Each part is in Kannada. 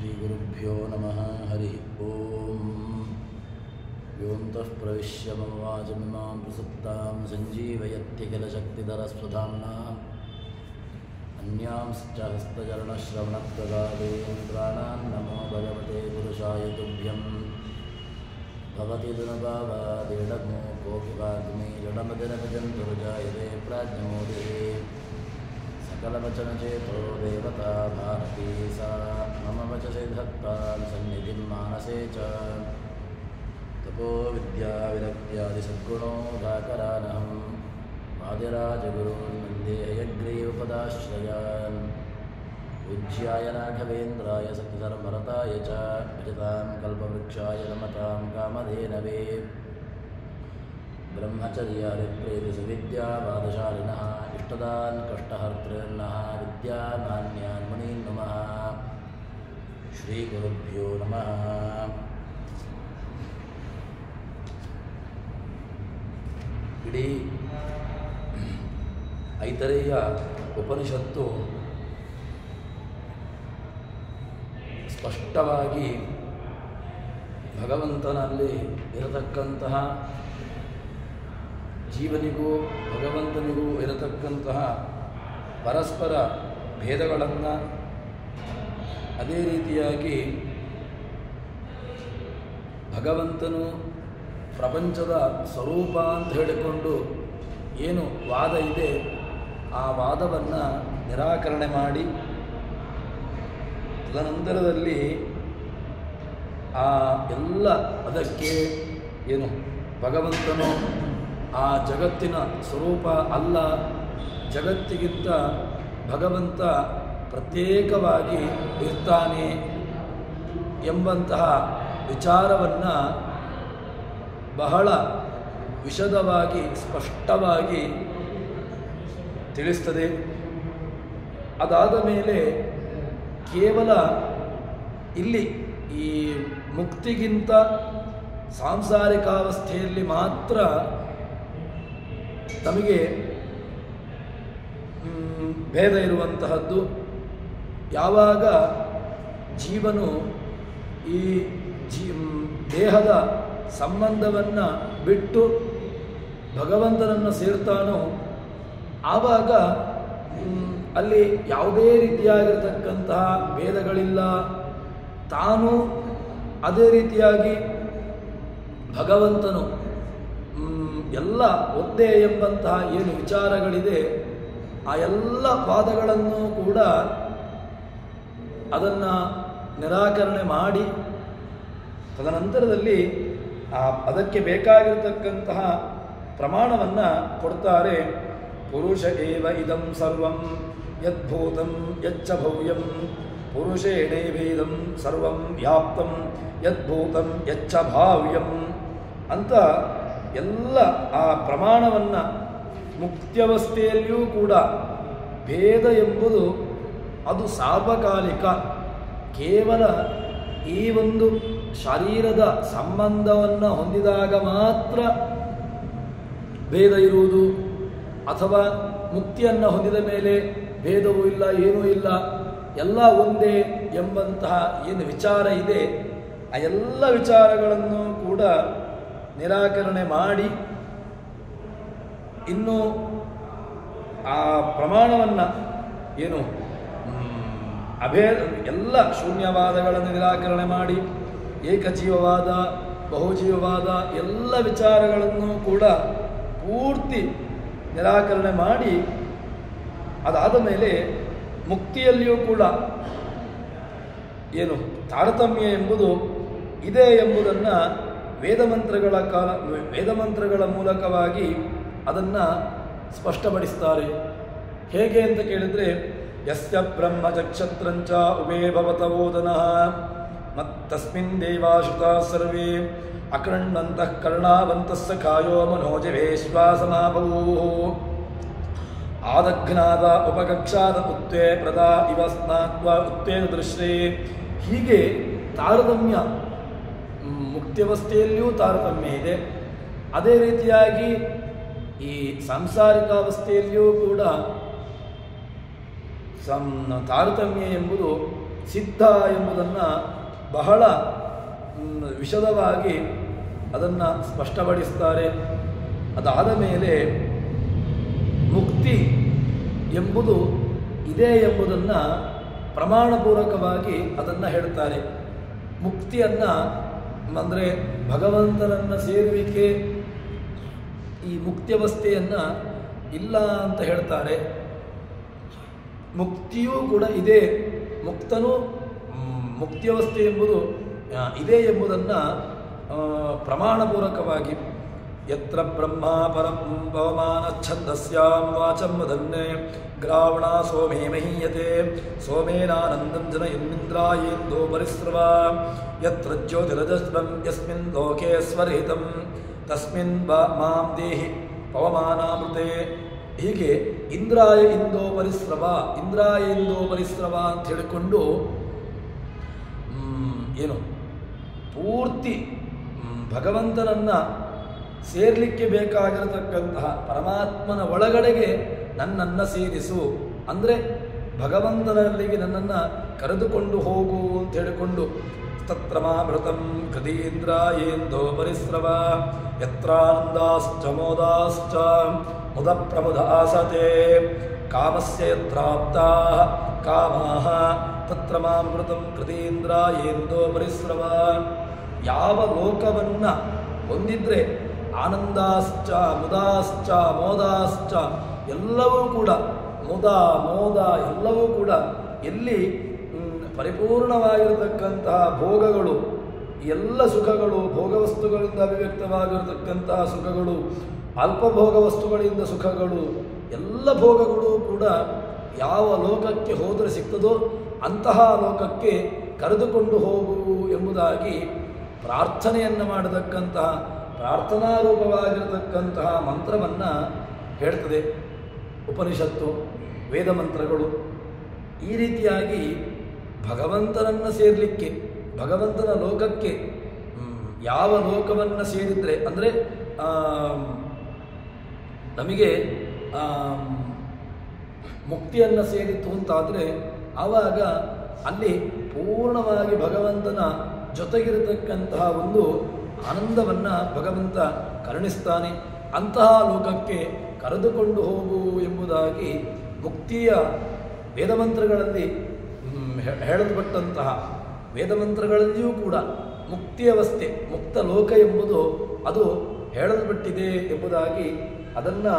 श्रीगुरुभ्यो नमः। हरि ओम। योऽन्तः प्रविश्य मम वाचमिमां प्रसुप्तां सञ्जीवयत्य किल शक्तिधरस्वधाम्ना अन्यांश्च हस्तचरणश्रवणत्वगादीन् प्राणान् नमो भगवते पुरुषाय तुभ्यं। भवति दुर्भावादेडमो कोऽपि वाग्मी जडमदिनभजन्तुर्जायते प्राज्ञमूर्तिः सकलवचनचेतो देवता भारती सा मम वचसे धत्तां सन्निधिं मानसे च। तपो विद्याविरक्त्यादिसद्गुणोदाकरानहं वादिराजगुरून् वन्दे हयग्रीवपदाश्रयान्। पूज्याय राघवेन्द्राय सत्यधर्मरताय च भजतां कल्पवृक्षाय नमतां कामधेनवे। ब्रह्मचर्यारिप्रेतिसुविद्यावादशालिनः इष्टदान् कष्टहर्तॄन्नः विद्यामान्यान् मुनीन् नमः। श्रीगुरुभ्यो नमः। ಇಡೀ ಐತರೇಯ ಉಪನಿಷತ್ತು ಸ್ಪಷ್ಟವಾಗಿ ಭಗವಂತನಲ್ಲಿ ಇರತಕ್ಕಂತಹ ಜೀವನಿಗೂ ಭಗವಂತನಿಗೂ ಇರತಕ್ಕಂತಹ ಪರಸ್ಪರ ಭೇದಗಳನ್ನು, ಅದೇ ರೀತಿಯಾಗಿ ಭಗವಂತನು ಪ್ರಪಂಚದ ಸ್ವರೂಪ ಅಂತ ಹೇಳಿಕೊಂಡು ಏನು ವಾದ ಇದೆ ಆ ವಾದವನ್ನು ನಿರಾಕರಣೆ ಮಾಡಿ, ತದನಂತರದಲ್ಲಿ ಆ ಎಲ್ಲ ಅದಕ್ಕೆ ಏನು ಭಗವಂತನು ಆ ಜಗತ್ತಿನ ಸ್ವರೂಪ ಅಲ್ಲ, ಜಗತ್ತಿಗಿಂತ ಭಗವಂತ ಪ್ರತ್ಯೇಕವಾಗಿ ಇರ್ತಾನೆ ಎಂಬಂತಹ ವಿಚಾರವನ್ನು ಬಹಳ ವಿಶದವಾಗಿ ಸ್ಪಷ್ಟವಾಗಿ ತಿಳಿಸ್ತದೆ. ಅದಾದ ಮೇಲೆ ಕೇವಲ ಇಲ್ಲಿ ಈ ಮುಕ್ತಿಗಿಂತ ಸಾಂಸಾರಿಕಾವಸ್ಥೆಯಲ್ಲಿ ಮಾತ್ರ ನಮಗೆ ಭೇದ ಇರುವಂತಹದ್ದು. ಯಾವಾಗ ಜೀವನು ಈ ದೇಹದ ಸಂಬಂಧವನ್ನು ಬಿಟ್ಟು ಭಗವಂತನನ್ನು ಸೇರ್ತಾನೋ ಆವಾಗ ಅಲ್ಲಿ ಯಾವುದೇ ರೀತಿಯಾಗಿರತಕ್ಕಂತಹ ಭೇದಗಳಿಲ್ಲ. ತಾನು ಅದೇ ರೀತಿಯಾಗಿ ಭಗವಂತನು ಎಲ್ಲ ಒಂದೇ ಎಂಬಂತಹ ಏನು ವಿಚಾರಗಳಿದೆ ಆ ಎಲ್ಲ ವಾದಗಳನ್ನು ಕೂಡ ಅದನ್ನು ನಿರಾಕರಣೆ ಮಾಡಿ ತದನಂತರದಲ್ಲಿ ಅದಕ್ಕೆ ಬೇಕಾಗಿರತಕ್ಕಂತಹ ಪ್ರಮಾಣವನ್ನು ಕೊಡ್ತಾರೆ. ಪುರುಷ ಏವ ಇದಂ ಸರ್ವಂ ಯದ್ಭೂತಂ ಯಚ್ಚ ಭವ್ಯಂ ಪುರುಷೇಣೇವೇದಂ ಸರ್ವಂ ವ್ಯಾಪ್ತಂ ಯದ್ಭೂತಂ ಯಚ್ಚ ಭಾವ್ಯಂ ಅಂತ ಎಲ್ಲ ಆ ಪ್ರಮಾಣವನ್ನು ಮುಕ್ತ್ಯವಸ್ಥೆಯಲ್ಲಿಯೂ ಕೂಡ ಭೇದ ಎಂಬುದು ಅದು ಸಾರ್ವಕಾಲಿಕ. ಕೇವಲ ಈ ಒಂದು ಶರೀರದ ಸಂಬಂಧವನ್ನು ಹೊಂದಿದಾಗ ಮಾತ್ರ ಭೇದ ಇರುವುದು, ಅಥವಾ ಮುಕ್ತಿಯನ್ನು ಹೊಂದಿದ ಮೇಲೆ ಭೇದವೂ ಇಲ್ಲ, ಏನೂ ಇಲ್ಲ, ಎಲ್ಲ ಒಂದೇ ಎಂಬಂತಹ ಏನು ವಿಚಾರ ಇದೆ ಆ ಎಲ್ಲ ವಿಚಾರಗಳನ್ನು ಕೂಡ ನಿರಾಕರಣೆ ಮಾಡಿ ಇನ್ನು ಆ ಪ್ರಮಾಣವನ್ನು ಏನು ಎಲ್ಲ ಶೂನ್ಯವಾದಗಳನ್ನು ನಿರಾಕರಣೆ ಮಾಡಿ ಏಕಜೀವವಾದ, ಬಹುಜೀವವಾದ ಎಲ್ಲ ವಿಚಾರಗಳನ್ನು ಕೂಡ ಪೂರ್ತಿ ನಿರಾಕರಣೆ ಮಾಡಿ ಅದಾದ ಮೇಲೆ ಮುಕ್ತಿಯಲ್ಲಿಯೂ ಕೂಡ ಏನು ತಾರತಮ್ಯ ಎಂಬುದು ಇದೆ ಎಂಬುದನ್ನು ವೇದಮಂತ್ರಗಳ ಮೂಲಕವಾಗಿ ಅದನ್ನು ಸ್ಪಷ್ಟಪಡಿಸ್ತಾರೆ. ಹೇಗೆ ಅಂತ ಕೇಳಿದರೆ, ಯಸ್ಯ ಬ್ರಹ್ಮ ಚಕ್ಷತ್ರಂಚ ಉಭೇ ಭವತವೋದನಃ ಮತ್ತಸ್ಮಿನ್ ದೇವಾಶ್ರುತಾ ಸರ್ವೇ ಅಕೃಣ್ವಂತಃ ಕರ್ಣಾವಂತಸ್ಸ ಕಾಯೋ ಮನೋಜವೇ ಶ್ವಾಸಮಾಭೂಃ ಆದಘ್ನಾದ ಉಪಕಕ್ಷಾದ ಉತ್ವೇ ಪ್ರದಾ ಇವ ಸ್ನಾತ್ವ ಉತ್ವೇನ ದೃಶ್ಯೇ. ಹೀಗೆ ತಾರತಮ್ಯ ಮುಕ್ತ್ಯವಸ್ಥೆಯಲ್ಲಿಯೂ ತಾರತಮ್ಯ ಇದೆ, ಅದೇ ರೀತಿಯಾಗಿ ಈ ಸಾಂಸಾರಿಕಾವಸ್ಥೆಯಲ್ಲಿಯೂ ಕೂಡ ತಾರತಮ್ಯ ಎಂಬುದು ಸಿದ್ಧ ಎಂಬುದನ್ನು ಬಹಳ ವಿಶದವಾಗಿ ಅದನ್ನು ಸ್ಪಷ್ಟಪಡಿಸ್ತಾರೆ. ಅದಾದ ಮೇಲೆ ಮುಕ್ತಿ ಎಂಬುದು ಇದೆ ಎಂಬುದನ್ನು ಪ್ರಮಾಣಪೂರ್ವಕವಾಗಿ ಅದನ್ನು ಹೇಳ್ತಾರೆ. ಮುಕ್ತಿಯನ್ನು ಅಂದರೆ ಭಗವಂತನನ್ನು ಸೇರುವಿಕೆ, ಈ ಮುಕ್ತಿಯವಸ್ಥೆಯನ್ನು ಇಲ್ಲ ಅಂತ ಹೇಳ್ತಾರೆ. ಮುಕ್ತಿಯೂ ಕೂಡ ಇದೆ, ಮುಕ್ತನೂ ಮುಕ್ತಿಯವಸ್ಥೆ ಎಂಬುದು ಇದೆ ಎಂಬುದನ್ನು ಪ್ರಮಾಣಪೂರ್ವಕವಾಗಿ ಯತ್ರ ಬ್ರಹ್ಮ ಪರಂ ಪವಮಾನ ಛಂದಸ್ಯಾಂ ವಾಚಂ ವದನ್ನೇ ಗ್ರಾವಣ ಸೋಮೇ ಮಹೀಯತೆ ಸೋಮೇನಾನಂದಂ ಜನಯನ್ನಿಂದ್ರಾಯೇಂದೋ ಪರಿಸ್ರವ ಯತ್ರ ಜ್ಯೋತಿರಜಸ್ರಂ ಯಸ್ಮಿನ್ ಲೋಕೆ ಸ್ವರ್ಹಿತಂ ತಸ್ಮಿನ್ ಮಾಂ ದೇಹಿ ಪವಮಾನಾಮೃತೆ. ಹೀಗೆ ಇಂದ್ರಾಯ ಇಂದೋ ಪರಿಸ್ರವ, ಇಂದ್ರಾಯ ಇಂದೋ ಪರಿಸ್ರವ ಅಂತ ಹೇಳಿಕೊಂಡು ಏನು ಪೂರ್ತಿ ಭಗವಂತನನ್ನು ಸೇರಲಿಕ್ಕೆ ಬೇಕಾಗಿರತಕ್ಕಂತಹ ಪರಮಾತ್ಮನ ಒಳಗಡೆಗೆ ನನ್ನನ್ನು ಸೇರಿಸು, ಅಂದರೆ ಭಗವಂತನಲ್ಲಿಗೆ ನನ್ನನ್ನು ಕರೆದುಕೊಂಡು ಹೋಗು ಅಂತ ಹೇಳಿಕೊಂಡು ತತ್ರ ಮಾಮೃತಂ ಕದೀಂದ್ರಾಯೇಂದೋ ಪರಿಸ್ರವ ಯತ್ರಾನಂದಾಶ್ಚ ಮೋದಾಶ್ಚ ಮುದ ಪ್ರಮುದ ಆಸತೆ ಕಾಮಸ್ಯ ಯತ್ರಾಪ್ತಾ ಕಾಮಾಹ ತತ್ರ ಮಾಮೃತಂ ಕೃತೀಂದ್ರಾಯೇಂದೋ ಪರಿಸ್ರವ. ಯಾವ ಲೋಕವನ್ನು ಹೊಂದಿದ್ರೆ ಆನಂದಾಶ್ಚ ಮುದಾಶ್ಚ ಮೋದಾಶ್ಚ ಎಲ್ಲವೂ ಕೂಡ ಮುದ ಮೋದ ಎಲ್ಲವೂ ಕೂಡ ಎಲ್ಲಿ ಪರಿಪೂರ್ಣವಾಗಿರತಕ್ಕಂತಹ ಭೋಗಗಳು, ಎಲ್ಲ ಸುಖಗಳು, ಭೋಗವಸ್ತುಗಳಿಂದ ಅಭಿವ್ಯಕ್ತವಾಗಿರತಕ್ಕಂತಹ ಸುಖಗಳು, ಅಲ್ಪಭೋಗ ವಸ್ತುಗಳಿಂದ ಸುಖಗಳು, ಎಲ್ಲ ಭೋಗಗಳು ಕೂಡ ಯಾವ ಲೋಕಕ್ಕೆ ಹೋದರೆ ಸಿಗ್ತದೋ ಅಂತಹ ಲೋಕಕ್ಕೆ ಕರೆದುಕೊಂಡು ಹೋಗು ಎಂಬುದಾಗಿ ಪ್ರಾರ್ಥನೆಯನ್ನು ಮಾಡತಕ್ಕಂತಹ ಪ್ರಾರ್ಥನಾರೂಪವಾಗಿರತಕ್ಕಂತಹ ಮಂತ್ರವನ್ನು ಹೇಳ್ತದೆ ಉಪನಿಷತ್ತು, ವೇದ ಮಂತ್ರಗಳು. ಈ ರೀತಿಯಾಗಿ ಭಗವಂತನನ್ನು ಸೇರಲಿಕ್ಕೆ, ಭಗವಂತನ ಲೋಕಕ್ಕೆ ಯಾವ ಲೋಕವನ್ನು ಸೇರಿದರೆ ಅಂದರೆ ನಮಗೆ ಮುಕ್ತಿಯನ್ನು ಸೇರಿತು ಅಂತಾದರೆ ಆವಾಗ ಅಲ್ಲಿ ಪೂರ್ಣವಾಗಿ ಭಗವಂತನ ಜೊತೆಗಿರತಕ್ಕಂತಹ ಒಂದು ಆನಂದವನ್ನು ಭಗವಂತ ಕರುಣಿಸ್ತಾನೆ. ಅಂತಹ ಲೋಕಕ್ಕೆ ಕರೆದುಕೊಂಡು ಹೋಗು ಎಂಬುದಾಗಿ ಮುಕ್ತಿಯ ವೇದಮಂತ್ರಗಳಲ್ಲಿ ಹೇಳಲ್ಪಟ್ಟಂತಹ ವೇದಮಂತ್ರಗಳಲ್ಲಿಯೂ ಕೂಡ ಮುಕ್ತಿಯವಸ್ಥೆ, ಮುಕ್ತ ಲೋಕ ಎಂಬುದು ಅದು ಹೇಳಲ್ಪಟ್ಟಿದೆ ಎಂಬುದಾಗಿ ಅದನ್ನು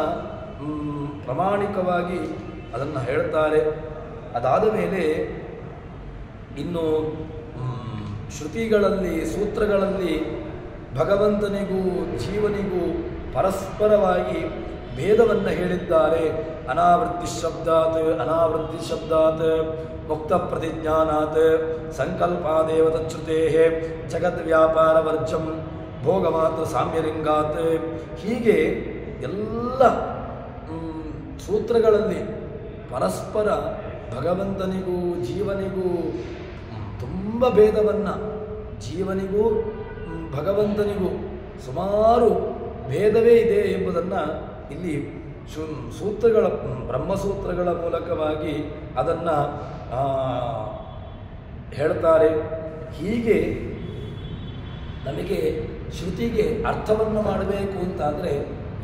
ಪ್ರಾಮಾಣಿಕವಾಗಿ ಅದನ್ನು ಹೇಳ್ತಾರೆ. ಅದಾದ ಮೇಲೆ ಇನ್ನು ಶ್ರುತಿಗಳಲ್ಲಿ, ಸೂತ್ರಗಳಲ್ಲಿ ಭಗವಂತನಿಗೂ ಜೀವನಿಗೂ ಪರಸ್ಪರವಾಗಿ ಭೇದವನ್ನು ಹೇಳಿದ್ದಾರೆ. ಅನಾವೃತ್ತಿ ಶಬ್ದಾತ್ ಮುಕ್ತ ಪ್ರತಿಜ್ಞಾನಾತ್ ಸಂಕಲ್ಪಾದೇವ ತಚ್ಯುತೆ ಜಗದ್ವ್ಯಾಪಾರ ವರ್ಜಂ ಭೋಗ ಮಾತ್ರ ಸಾಮ್ಯಲಿಂಗಾತ್. ಹೀಗೆ ಎಲ್ಲ ಸೂತ್ರಗಳಲ್ಲಿ ಪರಸ್ಪರ ಭಗವಂತನಿಗೂ ಜೀವನಿಗೂ ತುಂಬ ಭೇದವನ್ನು, ಜೀವನಿಗೂ ಭಗವಂತನಿಗೂ ಸುಮಾರು ಭೇದವೇ ಇದೆ ಎಂಬುದನ್ನು ಇಲ್ಲಿ ಸೂತ್ರಗಳ ಬ್ರಹ್ಮಸೂತ್ರಗಳ ಮೂಲಕವಾಗಿ ಅದನ್ನು ಹೇಳ್ತಾರೆ. ಹೀಗೆ ನಮಗೆ ಶ್ರುತಿಗೆ ಅರ್ಥವನ್ನು ಮಾಡಬೇಕು ಅಂತಾದರೆ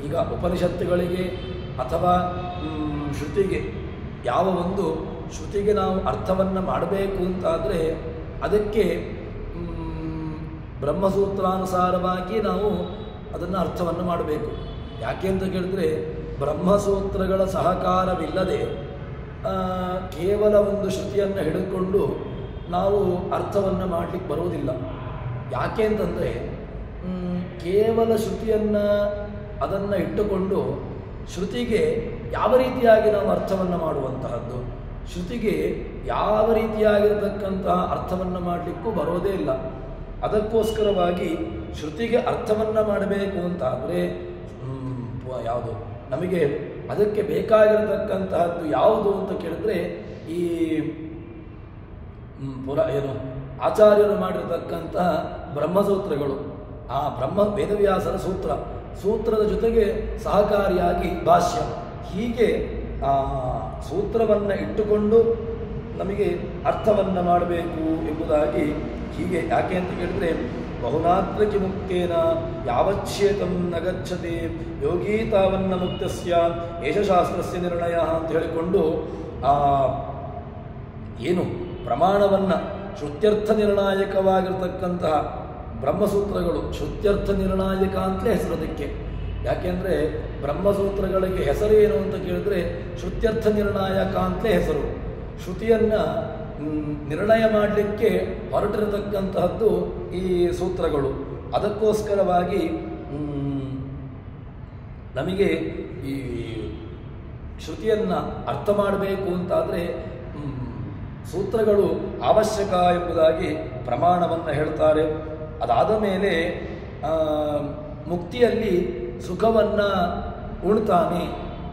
ಈಗ ಉಪನಿಷತ್ತುಗಳಿಗೆ ಅಥವಾ ಶ್ರುತಿಗೆ ಯಾವ ಒಂದು ಶ್ರುತಿಗೆ ನಾವು ಅರ್ಥವನ್ನು ಮಾಡಬೇಕು ಅಂತಾದರೆ ಅದಕ್ಕೆ ಬ್ರಹ್ಮಸೂತ್ರಾನುಸಾರವಾಗಿ ನಾವು ಅದನ್ನು ಅರ್ಥವನ್ನು ಮಾಡಬೇಕು. ಯಾಕೆ ಅಂತ ಕೇಳಿದ್ರೆ ಬ್ರಹ್ಮಸೂತ್ರಗಳ ಸಹಕಾರವಿಲ್ಲದೆ ಕೇವಲ ಒಂದು ಶ್ರುತಿಯನ್ನು ಹಿಡಿದುಕೊಂಡು ನಾವು ಅರ್ಥವನ್ನು ಮಾಡಲಿಕ್ಕೆ ಬರುವುದಿಲ್ಲ. ಯಾಕೆ ಅಂತಂದರೆ ಕೇವಲ ಶ್ರುತಿಯನ್ನು ಅದನ್ನು ಇಟ್ಟುಕೊಂಡು ಶ್ರುತಿಗೆ ಯಾವ ರೀತಿಯಾಗಿ ನಾವು ಅರ್ಥವನ್ನು ಮಾಡುವಂತಹದ್ದು, ಶ್ರುತಿಗೆ ಯಾವ ರೀತಿಯಾಗಿರತಕ್ಕಂತಹ ಅರ್ಥವನ್ನು ಮಾಡಲಿಕ್ಕೂ ಬರೋದೇ ಇಲ್ಲ. ಅದಕ್ಕೋಸ್ಕರವಾಗಿ ಶ್ರುತಿಗೆ ಅರ್ಥವನ್ನು ಮಾಡಬೇಕು ಅಂತಾದರೆ ಯಾವುದು ನಮಗೆ ಅದಕ್ಕೆ ಬೇಕಾಗಿರತಕ್ಕಂತಹದ್ದು ಯಾವುದು ಅಂತ ಕೇಳಿದ್ರೆ ಈ ಆಚಾರ್ಯರು ಮಾಡಿರತಕ್ಕಂತಹ ಬ್ರಹ್ಮಸೂತ್ರಗಳು, ಆ ವೇದವ್ಯಾಸರ ಸೂತ್ರದ ಜೊತೆಗೆ ಸಹಕಾರಿಯಾಗಿ ಭಾಷ್ಯ, ಹೀಗೆ ಸೂತ್ರವನ್ನು ಇಟ್ಟುಕೊಂಡು ನಮಗೆ ಅರ್ಥವನ್ನು ಮಾಡಬೇಕು ಎಂಬುದಾಗಿ ಹೀಗೆ. ಯಾಕೆ ಅಂತ ಕೇಳಿದರೆ ಬಹುನಾತ್ರಕಿ ಮುಕ್ತೇನ ಯಾವಚ್ಛೇತಂ ನ ಗಚ್ಚತೆ ಯೋಗೀ ತಾವನ್ನ ಮುಕ್ತಸ್ಯ ಏಷಶಾಸ್ತ್ರಸ್ಯ ನಿರ್ಣಯ ಅಂತ ಹೇಳಿಕೊಂಡು ಏನು ಪ್ರಮಾಣವನ್ನು ಶ್ರುತ್ಯರ್ಥ ನಿರ್ಣಾಯಕವಾಗಿರ್ತಕ್ಕಂತಹ ಬ್ರಹ್ಮಸೂತ್ರಗಳು ಶ್ರುತ್ಯರ್ಥ ನಿರ್ಣಾಯಕ ಅಂತಲೇ ಹೆಸರೋದಕ್ಕೆ. ಯಾಕೆಂದರೆ ಬ್ರಹ್ಮಸೂತ್ರಗಳಿಗೆ ಹೆಸರೇನು ಅಂತ ಕೇಳಿದ್ರೆ ಶ್ರುತ್ಯರ್ಥ ನಿರ್ಣಾಯಕ ಅಂತಲೇ ಹೆಸರು. ಶ್ರುತಿಯನ್ನು ನಿರ್ಣಯ ಮಾಡಲಿಕ್ಕೆ ಹೊರಟಿರತಕ್ಕಂತಹದ್ದು ಈ ಸೂತ್ರಗಳು. ಅದಕ್ಕೋಸ್ಕರವಾಗಿ ನಮಗೆ ಈ ಶ್ರುತಿಯನ್ನು ಅರ್ಥ ಮಾಡಬೇಕು ಅಂತಾದರೆ ಸೂತ್ರಗಳು ಅವಶ್ಯಕ ಎಂಬುದಾಗಿ ಪ್ರಮಾಣವನ್ನು ಹೇಳ್ತಾರೆ. ಅದಾದ ಮೇಲೆ ಮುಕ್ತಿಯಲ್ಲಿ ಸುಖವನ್ನು ಉಣ್ತಾನೆ,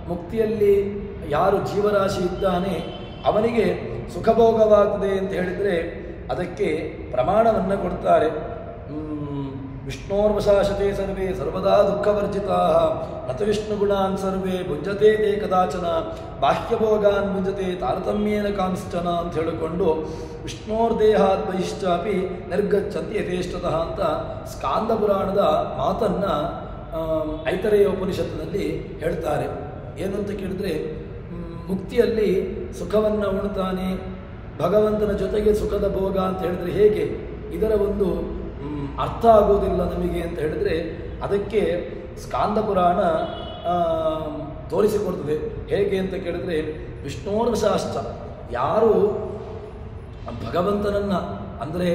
ಮುಕ್ತಿಯಲ್ಲಿ ಯಾರು ಜೀವರಾಶಿ ಇದ್ದಾನೆ ಅವನಿಗೆ ಸುಖಭೋಗವಾಗ್ತದೆ ಅಂತ ಹೇಳಿದರೆ ಅದಕ್ಕೆ ಪ್ರಮಾಣವನ್ನು ಕೊಡ್ತಾರೆ. ವಿಷ್ಣೋರ್ವಶಾಶತೆ ಸರ್ವೇ ಸರ್ವದಾ ದುಃಖವರ್ಜಿತಾ ನತ ವಿಷ್ಣುಗುಣಾನ್ ಸರ್ವೇ ಭುಂಜತೆ ತೇ ಕದಾಚನ ಬಾಹ್ಯಭೋಗಾನ್ ಭುಂಜತೆ ತಾರತಮ್ಯೇನ ಕಾಂಶ್ಚನ ಅಂತ ಹೇಳಿಕೊಂಡು ವಿಷ್ಣೋರ್ದೇಹಾತ್ ಬಹಿಶ್ಚಾಪಿ ನಿರ್ಗಚ್ಚಂತಿ ಯಥೇಷ್ಟತಃ ಅಂತ ಸ್ಕಾಂದ ಪುರಾಣದ ಮಾತನ್ನು ಐತರೇಯ ಉಪನಿಷತ್ತಿನಲ್ಲಿ ಹೇಳ್ತಾರೆ. ಏನು ಅಂತ ಕೇಳಿದ್ರೆ ಮುಕ್ತಿಯಲ್ಲಿ ಸುಖವನ್ನು ಉಣ್ತಾನೆ, ಭಗವಂತನ ಜೊತೆಗೆ ಸುಖದ ಭೋಗ ಅಂತ ಹೇಳಿದ್ರೆ ಹೇಗೆ, ಇದರ ಒಂದು ಅರ್ಥ ಆಗೋದಿಲ್ಲ ನಮಗೆ ಅಂತ ಹೇಳಿದ್ರೆ ಅದಕ್ಕೆ ಸ್ಕಾಂದ ಪುರಾಣ ತೋರಿಸಿಕೊಡ್ತದೆ. ಹೇಗೆ ಅಂತ ಕೇಳಿದ್ರೆ ವಿಷ್ಣೋರ್ವಶಾಶ್ಚ, ಯಾರು ಭಗವಂತನನ್ನು ಅಂದರೆ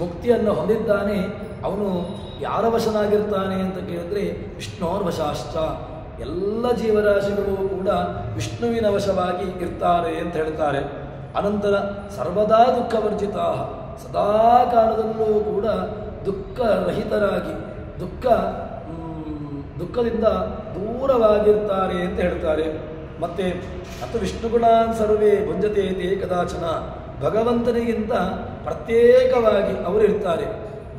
ಮುಕ್ತಿಯನ್ನು ಹೊಂದಿದ್ದಾನೆ ಅವನು ಯಾರ ವಶನಾಗಿರ್ತಾನೆ ಅಂತ ಕೇಳಿದ್ರೆ ವಿಷ್ಣೋರ್ವಶಾಶ್ಚ, ಎಲ್ಲ ಜೀವರಾಶಿಗಳು ಕೂಡ ವಿಷ್ಣುವಿನ ವಶವಾಗಿ ಇರ್ತಾರೆ ಅಂತ ಹೇಳ್ತಾರೆ. ಅನಂತರ ಸರ್ವದಾ ದುಃಖವರ್ಜಿತ, ಸದಾ ಕಾಲದಲ್ಲೂ ಕೂಡ ದುಃಖರಹಿತರಾಗಿ ದುಃಖದಿಂದ ದೂರವಾಗಿರ್ತಾರೆ ಅಂತ ಹೇಳ್ತಾರೆ. ಮತ್ತು ಮತ್ತು ವಿಷ್ಣುಗುಣಾನ್ ಸರ್ವೇ ಭುಂಜತೆ ತೇ ಕದಾಚನ, ಭಗವಂತನಿಗಿಂತ ಪ್ರತ್ಯೇಕವಾಗಿ ಅವರು ಇರ್ತಾರೆ.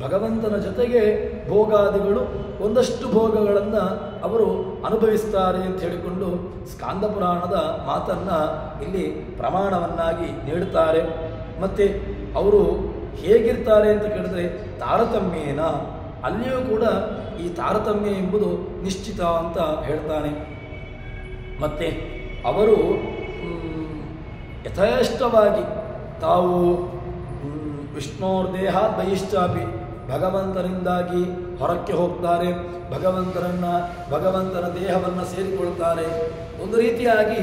ಭಗವಂತನ ಜೊತೆಗೆ ಭೋಗಾದಿಗಳು ಒಂದಷ್ಟು ಭೋಗಗಳನ್ನು ಅವರು ಅನುಭವಿಸ್ತಾರೆ ಅಂತ ಹೇಳಿಕೊಂಡು ಸ್ಕಾಂದ ಪುರಾಣದ ಮಾತನ್ನು ಇಲ್ಲಿ ಪ್ರಮಾಣವನ್ನಾಗಿ ನೀಡುತ್ತಾರೆ. ಮತ್ತು ಅವರು ಹೇಗಿರ್ತಾರೆ ಅಂತ ಕೇಳಿದ್ರೆ ತಾರತಮ್ಯೇನ, ಅಲ್ಲಿಯೂ ಕೂಡ ಈ ತಾರತಮ್ಯ ಎಂಬುದು ನಿಶ್ಚಿತ ಅಂತ ಹೇಳ್ತಾನೆ. ಮತ್ತು ಅವರು ಯಥೇಷ್ಟವಾಗಿ ತಾವು ವಿಷ್ಣೋರ್ದೇಹಾತ್ ಬಹಿಶ್ಚಾಪಿ, ಭಗವಂತನಿಂದಾಗಿ ಹೊರಕ್ಕೆ ಹೋಗ್ತಾರೆ, ಭಗವಂತನ ದೇಹವನ್ನು ಸೇರಿಕೊಳ್ತಾರೆ. ಒಂದು ರೀತಿಯಾಗಿ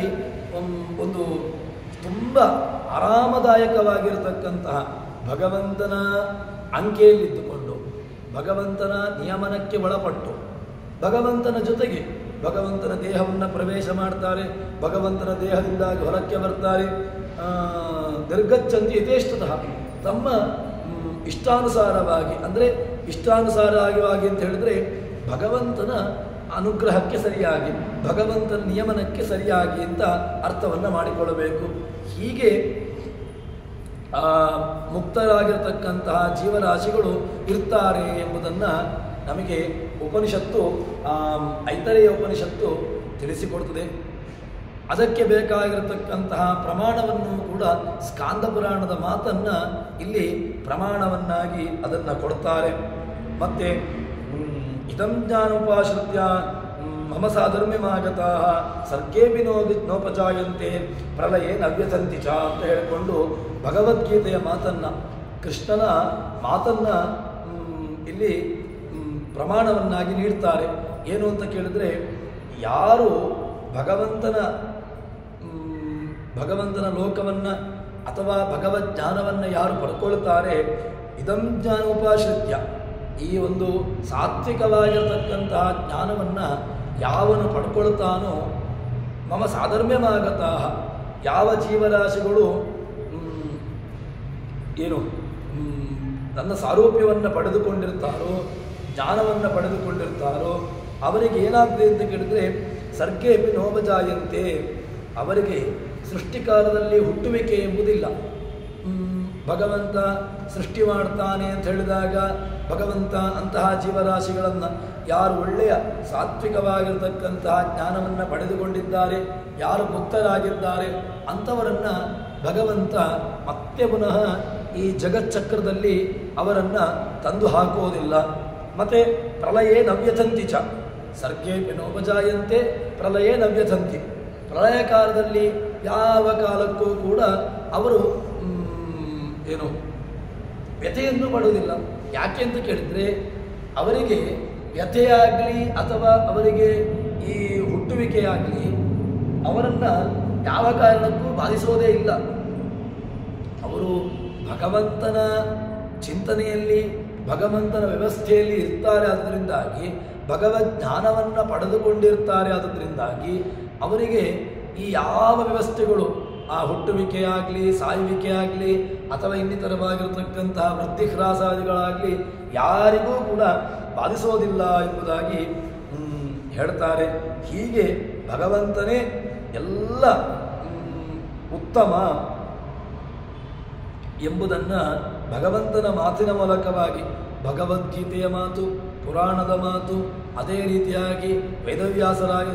ಒಂದು ತುಂಬ ಆರಾಮದಾಯಕವಾಗಿರತಕ್ಕಂತಹ ಭಗವಂತನ ಅಂಕೆಯಲ್ಲಿದ್ದುಕೊಂಡು ಭಗವಂತನ ನಿಯಮನಕ್ಕೆ ಒಳಪಟ್ಟು ಭಗವಂತನ ಜೊತೆಗೆ ಭಗವಂತನ ದೇಹವನ್ನು ಪ್ರವೇಶ ಮಾಡ್ತಾರೆ, ಭಗವಂತನ ದೇಹದಿಂದಾಗಿ ಹೊರಕ್ಕೆ ಬರ್ತಾರೆ. ನಿರ್ಗಚ್ಚಂತಿ ಯಥೇಷ್ಟತಃ, ತಮ್ಮ ಇಷ್ಟಾನುಸಾರವಾಗಿ, ಅಂದರೆ ಇಷ್ಟಾನುಸಾರವಾಗಿ ಅಂತ ಹೇಳಿದ್ರೆ ಭಗವಂತನ ಅನುಗ್ರಹಕ್ಕೆ ಸರಿಯಾಗಿ, ಭಗವಂತನ ನಿಯಮನಕ್ಕೆ ಸರಿಯಾಗಿ ಅಂತ ಅರ್ಥವನ್ನು ಮಾಡಿಕೊಳ್ಳಬೇಕು. ಹೀಗೆ ಮುಕ್ತರಾಗಿರ್ತಕ್ಕಂತಹ ಜೀವರಾಶಿಗಳು ಇರ್ತಾರೆ ಎಂಬುದನ್ನು ನಮಗೆ ಉಪನಿಷತ್ತು, ಐತರೇಯ ಉಪನಿಷತ್ತು ತಿಳಿಸಿಕೊಡ್ತದೆ. ಅದಕ್ಕೆ ಬೇಕಾಗಿರತಕ್ಕಂತಹ ಪ್ರಮಾಣವನ್ನು ಕೂಡ ಸ್ಕಾಂದ ಪುರಾಣದ ಮಾತನ್ನು ಇಲ್ಲಿ ಪ್ರಮಾಣವನ್ನಾಗಿ ಅದನ್ನು ಕೊಡ್ತಾರೆ. ಮತ್ತು ಇದಂ ಜ್ಞಾನೋಪಾಶ್ರಿತ್ಯ ಮಮ ಸಾಧರ್ಮ್ಯಮಾಗತಾ ಸರ್ಗೇಪಿ ನೋಪಜಾಯಂತೆ ಪ್ರಳಯೇ ನವ್ಯಸಂತಿ ಚ ಅಂತ ಹೇಳಿಕೊಂಡು ಭಗವದ್ಗೀತೆಯ ಮಾತನ್ನು, ಕೃಷ್ಣನ ಮಾತನ್ನು ಇಲ್ಲಿ ಪ್ರಮಾಣವನ್ನಾಗಿ ನೀಡ್ತಾರೆ. ಏನು ಅಂತ ಕೇಳಿದ್ರೆ ಯಾರು ಭಗವಂತನ ಲೋಕವನ್ನು ಅಥವಾ ಭಗವಜ್ಞಾನವನ್ನು ಯಾರು ಪಡ್ಕೊಳ್ತಾರೆ, ಇದಂ ಜ್ಞಾನೋಪಾಶ್ರಿತ್ಯ, ಈ ಒಂದು ಸಾತ್ವಿಕವಾಗಿರತಕ್ಕಂತಹ ಜ್ಞಾನವನ್ನು ಯಾವನು ಪಡ್ಕೊಳ್ತಾನೋ ಮಮ ಸಾಧರ್ಮ್ಯಮಾಗತಾ, ಯಾವ ಜೀವರಾಶಿಗಳು ಏನು ನನ್ನ ಸಾರೂಪ್ಯವನ್ನು ಪಡೆದುಕೊಂಡಿರ್ತಾರೋ, ಜ್ಞಾನವನ್ನು ಪಡೆದುಕೊಂಡಿರ್ತಾರೋ ಅವರಿಗೆ ಏನಾಗ್ತದೆ ಅಂತ ಕೇಳಿದ್ರೆ ಸರ್ಗೇಪಿ ನೋಪಜಾಯಂತೆ, ಅವರಿಗೆ ಸೃಷ್ಟಿಕಾಲದಲ್ಲಿ ಹುಟ್ಟುವಿಕೆ ಎಂಬುದಿಲ್ಲ. ಭಗವಂತ ಸೃಷ್ಟಿ ಮಾಡ್ತಾನೆ ಅಂತ ಹೇಳಿದಾಗ ಭಗವಂತ ಅಂತಹ ಜೀವರಾಶಿಗಳನ್ನು ಯಾರು ಒಳ್ಳೆಯ ಸಾತ್ವಿಕವಾಗಿರತಕ್ಕಂತಹ ಜ್ಞಾನವನ್ನು ಪಡೆದುಕೊಂಡಿದ್ದಾರೆ, ಯಾರು ಮುಕ್ತರಾಗಿದ್ದಾರೆ ಅಂಥವರನ್ನು ಭಗವಂತ ಮತ್ತೆ ಪುನಃ ಈ ಜಗಚ್ಚಕ್ರದಲ್ಲಿ ಅವರನ್ನು ತಂದು ಹಾಕೋದಿಲ್ಲ. ಮತ್ತು ಪ್ರಳಯೇ ನವ್ಯಥಂತಿ ಚ ಸರ್ಗೇಪಿ ನೋಪಜಾಯಂತೆ ಪ್ರಳಯೇ ನವ್ಯಥಂತಿ. ಪ್ರಳಯ ಕಾಲದಲ್ಲಿ ಯಾವ ಕಾಲಕ್ಕೂ ಕೂಡ ಅವರು ಏನು ವ್ಯಥೆಯನ್ನು ಪಡುವುದಿಲ್ಲ. ಯಾಕೆ ಅಂತ ಕೇಳಿದರೆ ಅವರಿಗೆ ವ್ಯಥೆಯಾಗಲಿ ಅಥವಾ ಅವರಿಗೆ ಈ ಹುಟ್ಟುವಿಕೆಯಾಗಲಿ ಅವರನ್ನು ಯಾವ ಕಾರಣಕ್ಕೂ ಬಾಧಿಸೋದೇ ಇಲ್ಲ. ಅವರು ಭಗವಂತನ ಚಿಂತನೆಯಲ್ಲಿ ಭಗವಂತನ ವ್ಯವಸ್ಥೆಯಲ್ಲಿ ಇರ್ತಾರೆ. ಆದ್ದರಿಂದಾಗಿ ಭಗವಜ್ಞಾನವನ್ನು ಪಡೆದುಕೊಂಡಿರ್ತಾರೆ. ಆದ್ದರಿಂದಾಗಿ ಅವರಿಗೆ ಈ ಯಾವ ವ್ಯವಸ್ಥೆಗಳು ಆ ಹುಟ್ಟುವಿಕೆಯಾಗಲಿ ಸಾಯುವಿಕೆಯಾಗಲಿ ಅಥವಾ ಇನ್ನಿತರವಾಗಿರತಕ್ಕಂತಹ ವೃದ್ಧಿಹ್ರಾಸಾದಿಗಳಾಗಲಿ ಯಾರಿಗೂ ಕೂಡ ಬಾಧಿಸೋದಿಲ್ಲ ಎಂಬುದಾಗಿ ಹೇಳ್ತಾರೆ. ಹೀಗೆ ಭಗವಂತನೇ ಎಲ್ಲ ಉತ್ತಮ ಎಂಬುದನ್ನು ಭಗವಂತನ ಮಾತಿನ ಮೂಲಕವಾಗಿ ಭಗವದ್ಗೀತೆಯ ಮಾತು, ಪುರಾಣದ ಮಾತು, ಅದೇ ರೀತಿಯಾಗಿ ವೇದವ್ಯಾಸರಾಗಿ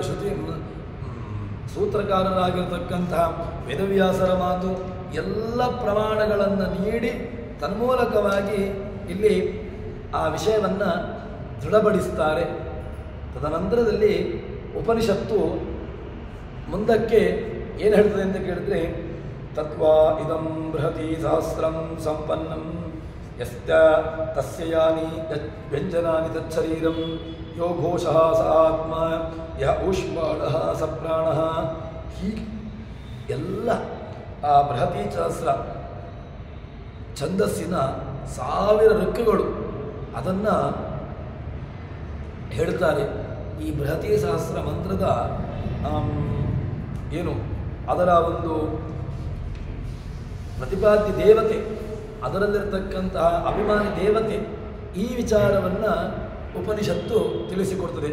ಸೂತ್ರಕಾರರಾಗಿರತಕ್ಕಂತಹ ವೇದವ್ಯಾಸರ ಮಾತು ಎಲ್ಲ ಪ್ರಮಾಣಗಳನ್ನು ನೀಡಿ ತನ್ಮೂಲಕವಾಗಿ ಇಲ್ಲಿ ಆ ವಿಷಯವನ್ನು ದೃಢಪಡಿಸ್ತಾರೆ. ತದನಂತರದಲ್ಲಿ ಉಪನಿಷತ್ತು ಮುಂದಕ್ಕೆ ಏನು ಹೇಳ್ತದೆ ಅಂತ ಕೇಳಿದ್ರೆ, ತತ್ವಾ ಇದಂ ಬೃಹತಿ ಸಹಸ್ರಂ ಸಂಪನ್ನಂ ಯಸ್ಯ ತಸ್ಯ ಯಾನಿ ವ್ಯಂಜನಾನಿ ತಚ್ಚರೀರಂ ಯೋ ಘೋಷಃ ಸ ಆತ್ಮ ಯ ಊಷ್ಮಾಣಃ ಸ ಪ್ರಾಣಃ. ಹೀಗೆ ಎಲ್ಲ ಆ ಬೃಹತಿ ಸಹಸ್ರ ಛಂದಸ್ಸಿನ 1000 ಋಕ್ಕುಗಳು ಅದನ್ನು ಹೇಳ್ತಾರೆ. ಈ ಬೃಹತಿ ಸಹಸ್ರ ಮಂತ್ರದ ಏನು ಅದರ ಒಂದು ಪ್ರತಿಪಾದ್ಯ ದೇವತೆ, ಅದರಲ್ಲಿರ್ತಕ್ಕಂತಹ ಅಭಿಮಾನಿ ದೇವತೆ, ಈ ವಿಚಾರವನ್ನು ಉಪನಿಷತ್ತು ತಿಳಿಸಿಕೊಡ್ತದೆ.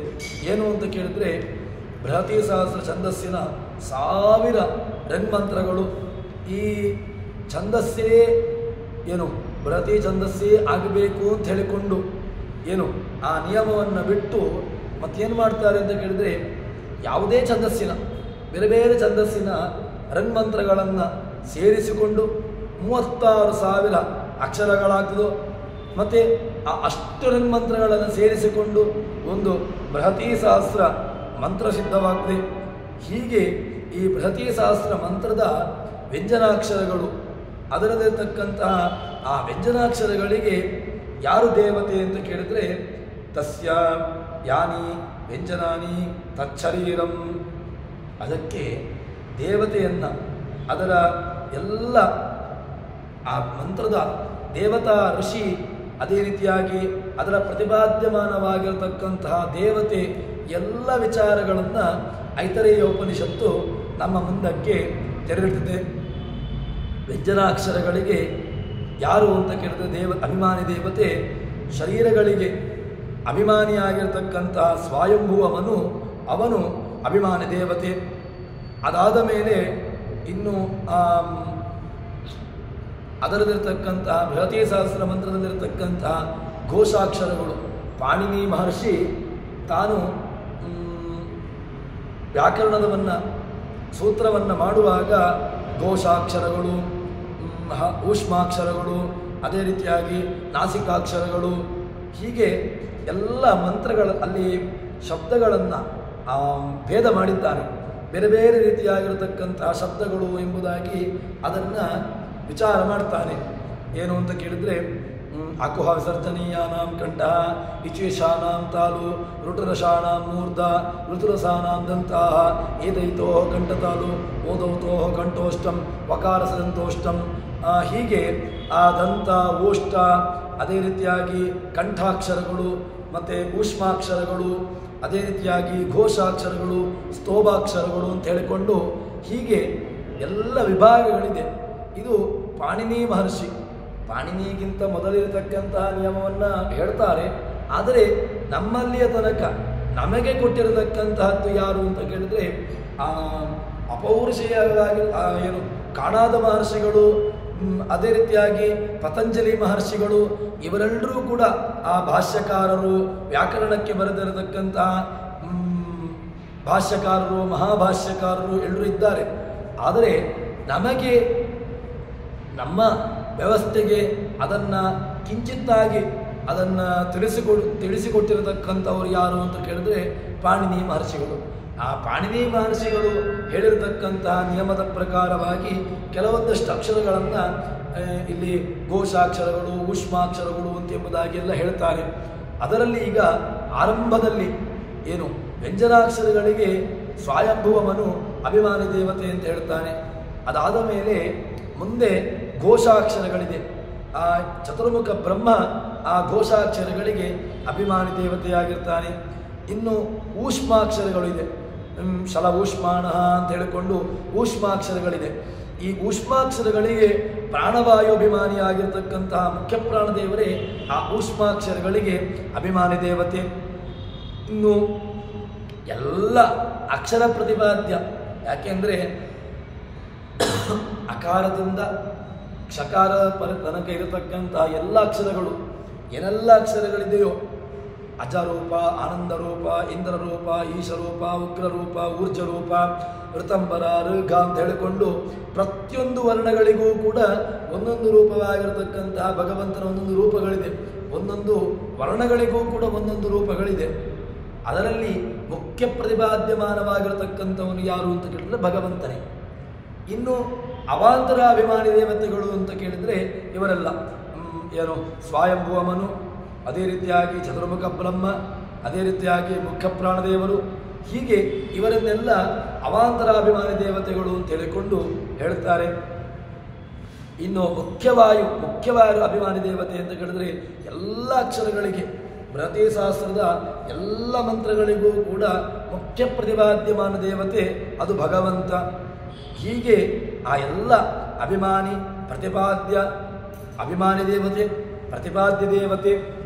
ಏನು ಅಂತ ಕೇಳಿದ್ರೆ, ಬೃಹತಿ ಸಹಸ್ರ ಛಂದಸ್ಸಿನ 1000 ಋನ್ಮಂತ್ರಗಳು. ಈ ಛಂದಸ್ಸೇ ಏನು ಬೃಹತಿ ಛಂದಸ್ಸೇ ಆಗಬೇಕು ಅಂತ ಹೇಳಿಕೊಂಡು ಏನು ಆ ನಿಯಮವನ್ನು ಬಿಟ್ಟು ಮತ್ತೇನು ಮಾಡ್ತಾರೆ ಅಂತ ಕೇಳಿದರೆ, ಯಾವುದೇ ಛಂದಸ್ಸಿನ ಬೇರೆ ಬೇರೆ ಛಂದಸ್ಸಿನ ಋನ್ಮಂತ್ರಗಳನ್ನು ಸೇರಿಸಿಕೊಂಡು 36,000 ಅಕ್ಷರಗಳಾಗ್ತದೋ, ಮತ್ತು ಆ ಅಷ್ಟು ಋನ್ಮಂತ್ರಗಳನ್ನು ಸೇರಿಸಿಕೊಂಡು ಒಂದು ಬೃಹತಿ ಸಹಸ್ರ ಮಂತ್ರ ಸಿದ್ಧವಾಗ್ತದೆ. ಹೀಗೆ ಈ ಬೃಹತಿ ಸಹಸ್ರ ಮಂತ್ರದ ವ್ಯಂಜನಾಕ್ಷರಗಳು, ಅದರಲ್ಲಿರ್ತಕ್ಕಂತಹ ಆ ವ್ಯಂಜನಾಕ್ಷರಗಳಿಗೆ ಯಾರು ದೇವತೆ ಅಂತ ಕೇಳಿದರೆ, ತಸ್ಯ ಯಾನಿ ವ್ಯಂಜನಾನಿ ತಚ್ಚರೀರಂ. ಅದಕ್ಕೆ ದೇವತೆಯನ್ನು, ಅದರ ಎಲ್ಲ ಆ ಮಂತ್ರದ ದೇವತಾ ಋಷಿ, ಅದೇ ರೀತಿಯಾಗಿ ಅದರ ಪ್ರತಿಪಾದ್ಯಮಾನವಾಗಿರತಕ್ಕಂತಹ ದೇವತೆ ಎಲ್ಲ ವಿಚಾರಗಳನ್ನು ಐತರೇಯ ಉಪನಿಷತ್ತು ನಮ್ಮ ಮುಂದಕ್ಕೆ ತೆರೆದಿಟ್ಟಿದೆ. ವ್ಯಂಜನಾಕ್ಷರಗಳಿಗೆ ಯಾರು ಅಂತ ಕೇಳಿದ್ರೆ ಅಭಿಮಾನಿ ದೇವತೆ, ಶರೀರಗಳಿಗೆ ಅಭಿಮಾನಿಯಾಗಿರ್ತಕ್ಕಂತಹ ಸ್ವಯಂಭುವಮನು ಅವನು ಅಭಿಮಾನಿ ದೇವತೆ. ಅದಾದ ಮೇಲೆ ಇನ್ನು ಅದರಲ್ಲಿರ್ತಕ್ಕಂತಹ ಬೃಹತಿ ಸಹಸ್ರ ಮಂತ್ರದಲ್ಲಿರ್ತಕ್ಕಂತಹ ಘೋಷಾಕ್ಷರಗಳು, ಪಾಣಿನಿ ಮಹರ್ಷಿ ತಾನು ವ್ಯಾಕರಣದವನ್ನು ಸೂತ್ರವನ್ನು ಮಾಡುವಾಗ ಘೋಷಾಕ್ಷರಗಳು, ಊಷ್ಮಾಕ್ಷರಗಳು, ಅದೇ ರೀತಿಯಾಗಿ ನಾಸಿಕಾಕ್ಷರಗಳು, ಹೀಗೆ ಎಲ್ಲ ಮಂತ್ರಗಳ ಅಲ್ಲಿ ಶಬ್ದಗಳನ್ನು ಭೇದ ಮಾಡಿದ್ದಾನೆ. ಬೇರೆ ಬೇರೆ ರೀತಿಯಾಗಿರತಕ್ಕಂತಹ ಶಬ್ದಗಳು ಎಂಬುದಾಗಿ ಅದನ್ನು ವಿಚಾರ ಮಾಡ್ತಾನೆ. ಏನು ಅಂತ ಕೇಳಿದರೆ, ಅಕುಹ ವಿಸರ್ಜನೀಯಾನಾಂ ಕಂಠ, ವಿಚೇಷಾನಾಂ ತಾಲು, ಋಟುರಸಾನಾಂ ಮೂರ್ಧ, ಋತುರಸಾನಾಂ ದಂತಾಹ, ಏದೈತೋ ಕಂಠತಾಲು, ಓದೌತೋ ಕಂಠೋಷ್ಟಂ, ವಕಾರಸದಂತೋಷ್ಟಂ. ಹೀಗೆ ಆ ದಂತ, ಓಷ್ಟ, ಅದೇ ರೀತಿಯಾಗಿ ಕಂಠಾಕ್ಷರಗಳು ಮತ್ತು ಊಷ್ಮಾಕ್ಷರಗಳು, ಅದೇ ರೀತಿಯಾಗಿ ಘೋಷಾಕ್ಷರಗಳು, ಸ್ತೋಭಾಕ್ಷರಗಳು ಅಂತ ಹೇಳಿಕೊಂಡು ಹೀಗೆ ಎಲ್ಲ ವಿಭಾಗಗಳಿದೆ. ಇದು ಪಾಣಿನಿ ಮಹರ್ಷಿ, ಪಾಣಿನಿಗಿಂತ ಮೊದಲಿರತಕ್ಕಂತಹ ನಿಯಮವನ್ನು ಹೇಳ್ತಾರೆ. ಆದರೆ ನಮ್ಮಲ್ಲಿಯ ತನಕ ನಮಗೆ ಕೊಟ್ಟಿರತಕ್ಕಂತಹದ್ದು ಯಾರು ಅಂತ ಕೇಳಿದರೆ, ಅಪೌರುಷೇಯವಾಗಿ ಏನು ಕಾಣಾದ ಮಹರ್ಷಿಗಳು, ಅದೇ ರೀತಿಯಾಗಿ ಪತಂಜಲಿ ಮಹರ್ಷಿಗಳು, ಇವರೆಲ್ಲರೂ ಕೂಡ ಆ ಭಾಷ್ಯಕಾರರು, ವ್ಯಾಕರಣಕ್ಕೆ ಬರೆದಿರತಕ್ಕಂತಹ ಭಾಷ್ಯಕಾರರು, ಮಹಾಭಾಷ್ಯಕಾರರು ಎಲ್ಲರೂ ಇದ್ದಾರೆ. ಆದರೆ ನಮಗೆ ನಮ್ಮ ವ್ಯವಸ್ಥೆಗೆ ಅದನ್ನು ಕಿಂಚಿತ್ತಾಗಿ ಅದನ್ನು ತಿಳಿಸಿಕೊಟ್ಟಿರತಕ್ಕಂಥವ್ರು ಯಾರು ಅಂತ ಕೇಳಿದ್ರೆ ಪಾಣಿನಿ ಮಹರ್ಷಿಗಳು. ಆ ಪಾಣಿನಿ ಮಹರ್ಷಿಗಳು ಹೇಳಿರತಕ್ಕಂತಹ ನಿಯಮದ ಪ್ರಕಾರವಾಗಿ ಕೆಲವೊಂದಷ್ಟು ಅಕ್ಷರಗಳನ್ನು ಇಲ್ಲಿ ಘೋಷಾಕ್ಷರಗಳು, ಊಷ್ಮಾಕ್ಷರಗಳು ಎಂಬುದಾಗಿ ಎಲ್ಲ ಹೇಳ್ತಾರೆ. ಅದರಲ್ಲಿ ಈಗ ಆರಂಭದಲ್ಲಿ ಏನು ವ್ಯಂಜನಾಕ್ಷರಗಳಿಗೆ ಸ್ವಯಂಭುವಮನು ಅಭಿಮಾನಿ ದೇವತೆ ಅಂತ ಹೇಳ್ತಾನೆ. ಅದಾದ ಮೇಲೆ ಮುಂದೆ ಘೋಷಾಕ್ಷರಗಳಿದೆ. ಆ ಚತುರ್ಮುಖ ಬ್ರಹ್ಮ ಆ ಘೋಷಾಕ್ಷರಗಳಿಗೆ ಅಭಿಮಾನಿ ದೇವತೆಯಾಗಿರ್ತಾನೆ. ಇನ್ನು ಊಷ್ಮಾಕ್ಷರಗಳು ಇದೆ. ಶಲ ಊಷ್ಮಾಣ ಅಂತ ಹೇಳಿಕೊಂಡು ಊಷ್ಮಾಕ್ಷರಗಳಿದೆ. ಈ ಊಷ್ಮಾಕ್ಷರಗಳಿಗೆ ಪ್ರಾಣವಾಯು ಅಭಿಮಾನಿಯಾಗಿರ್ತಕ್ಕಂತಹ ಮುಖ್ಯ ಪ್ರಾಣದೇವರೇ ಆ ಊಷ್ಮಾಕ್ಷರಗಳಿಗೆ ಅಭಿಮಾನಿ ದೇವತೆ. ಇನ್ನು ಎಲ್ಲ ಅಕ್ಷರ ಪ್ರತಿಪಾದ್ಯ. ಯಾಕೆಂದರೆ ಅಕಾರದಿಂದ ಕ್ಷಕಾರ ತನಕ ಇರತಕ್ಕಂತಹ ಎಲ್ಲ ಅಕ್ಷರಗಳು, ಏನೆಲ್ಲ ಅಕ್ಷರಗಳಿದೆಯೋ ಅಜರೂಪ, ಆನಂದರೂಪ, ಇಂದ್ರರೂಪ, ಈಶರೂಪ, ಉಗ್ರರೂಪ, ಊರ್ಜರೂಪ, ಋತಂಬರ, ಋಘ ಅಂತ ಹೇಳಿಕೊಂಡು ಪ್ರತಿಯೊಂದು ವರ್ಣಗಳಿಗೂ ಕೂಡ ಒಂದೊಂದು ರೂಪವಾಗಿರತಕ್ಕಂತಹ ಭಗವಂತನ ಒಂದೊಂದು ರೂಪಗಳಿದೆ. ಒಂದೊಂದು ವರ್ಣಗಳಿಗೂ ಕೂಡ ಒಂದೊಂದು ರೂಪಗಳಿದೆ. ಅದರಲ್ಲಿ ಮುಖ್ಯ ಪ್ರತಿಪಾದ್ಯಮಾನವಾಗಿರತಕ್ಕಂಥವನು ಯಾರು ಅಂತ ಕೇಳಿದ್ರೆ ಭಗವಂತನೇ. ಇನ್ನು ಅವಾಂತರ ಅಭಿಮಾನಿ ದೇವತೆಗಳು ಅಂತ ಕೇಳಿದರೆ ಇವರೆಲ್ಲ ಏನು ಸ್ವಯಂಭುವಮನು, ಅದೇ ರೀತಿಯಾಗಿ ಚತುರ್ಮುಖ ಬ್ರಹ್ಮ, ಅದೇ ರೀತಿಯಾಗಿ ಮುಖ್ಯ ಪ್ರಾಣದೇವರು, ಹೀಗೆ ಇವರನ್ನೆಲ್ಲ ಅವಾಂತರ ಅಭಿಮಾನಿ ದೇವತೆಗಳು ಅಂತ ಹೇಳಿಕೊಂಡು ಹೇಳ್ತಾರೆ. ಇನ್ನು ಮುಖ್ಯವಾಯು ಅಭಿಮಾನಿ ದೇವತೆ ಅಂತ ಕೇಳಿದ್ರೆ ಎಲ್ಲ ಅಕ್ಷರಗಳಿಗೆ ಬೃಹತಿ ಸಹಸ್ರದ ಎಲ್ಲ ಮಂತ್ರಗಳಿಗೂ ಕೂಡ ಮುಖ್ಯ ಪ್ರತಿಪಾದ್ಯಮಾನ ದೇವತೆ ಅದು ಭಗವಂತ. ಹೀಗೆ ಆ ಎಲ್ಲ ಅಭಿಮಾನಿ, ಅಭಿಮಾನಿ ದೇವತೆ, ಪ್ರತಿಪಾದ್ಯ ದೇವತೆ,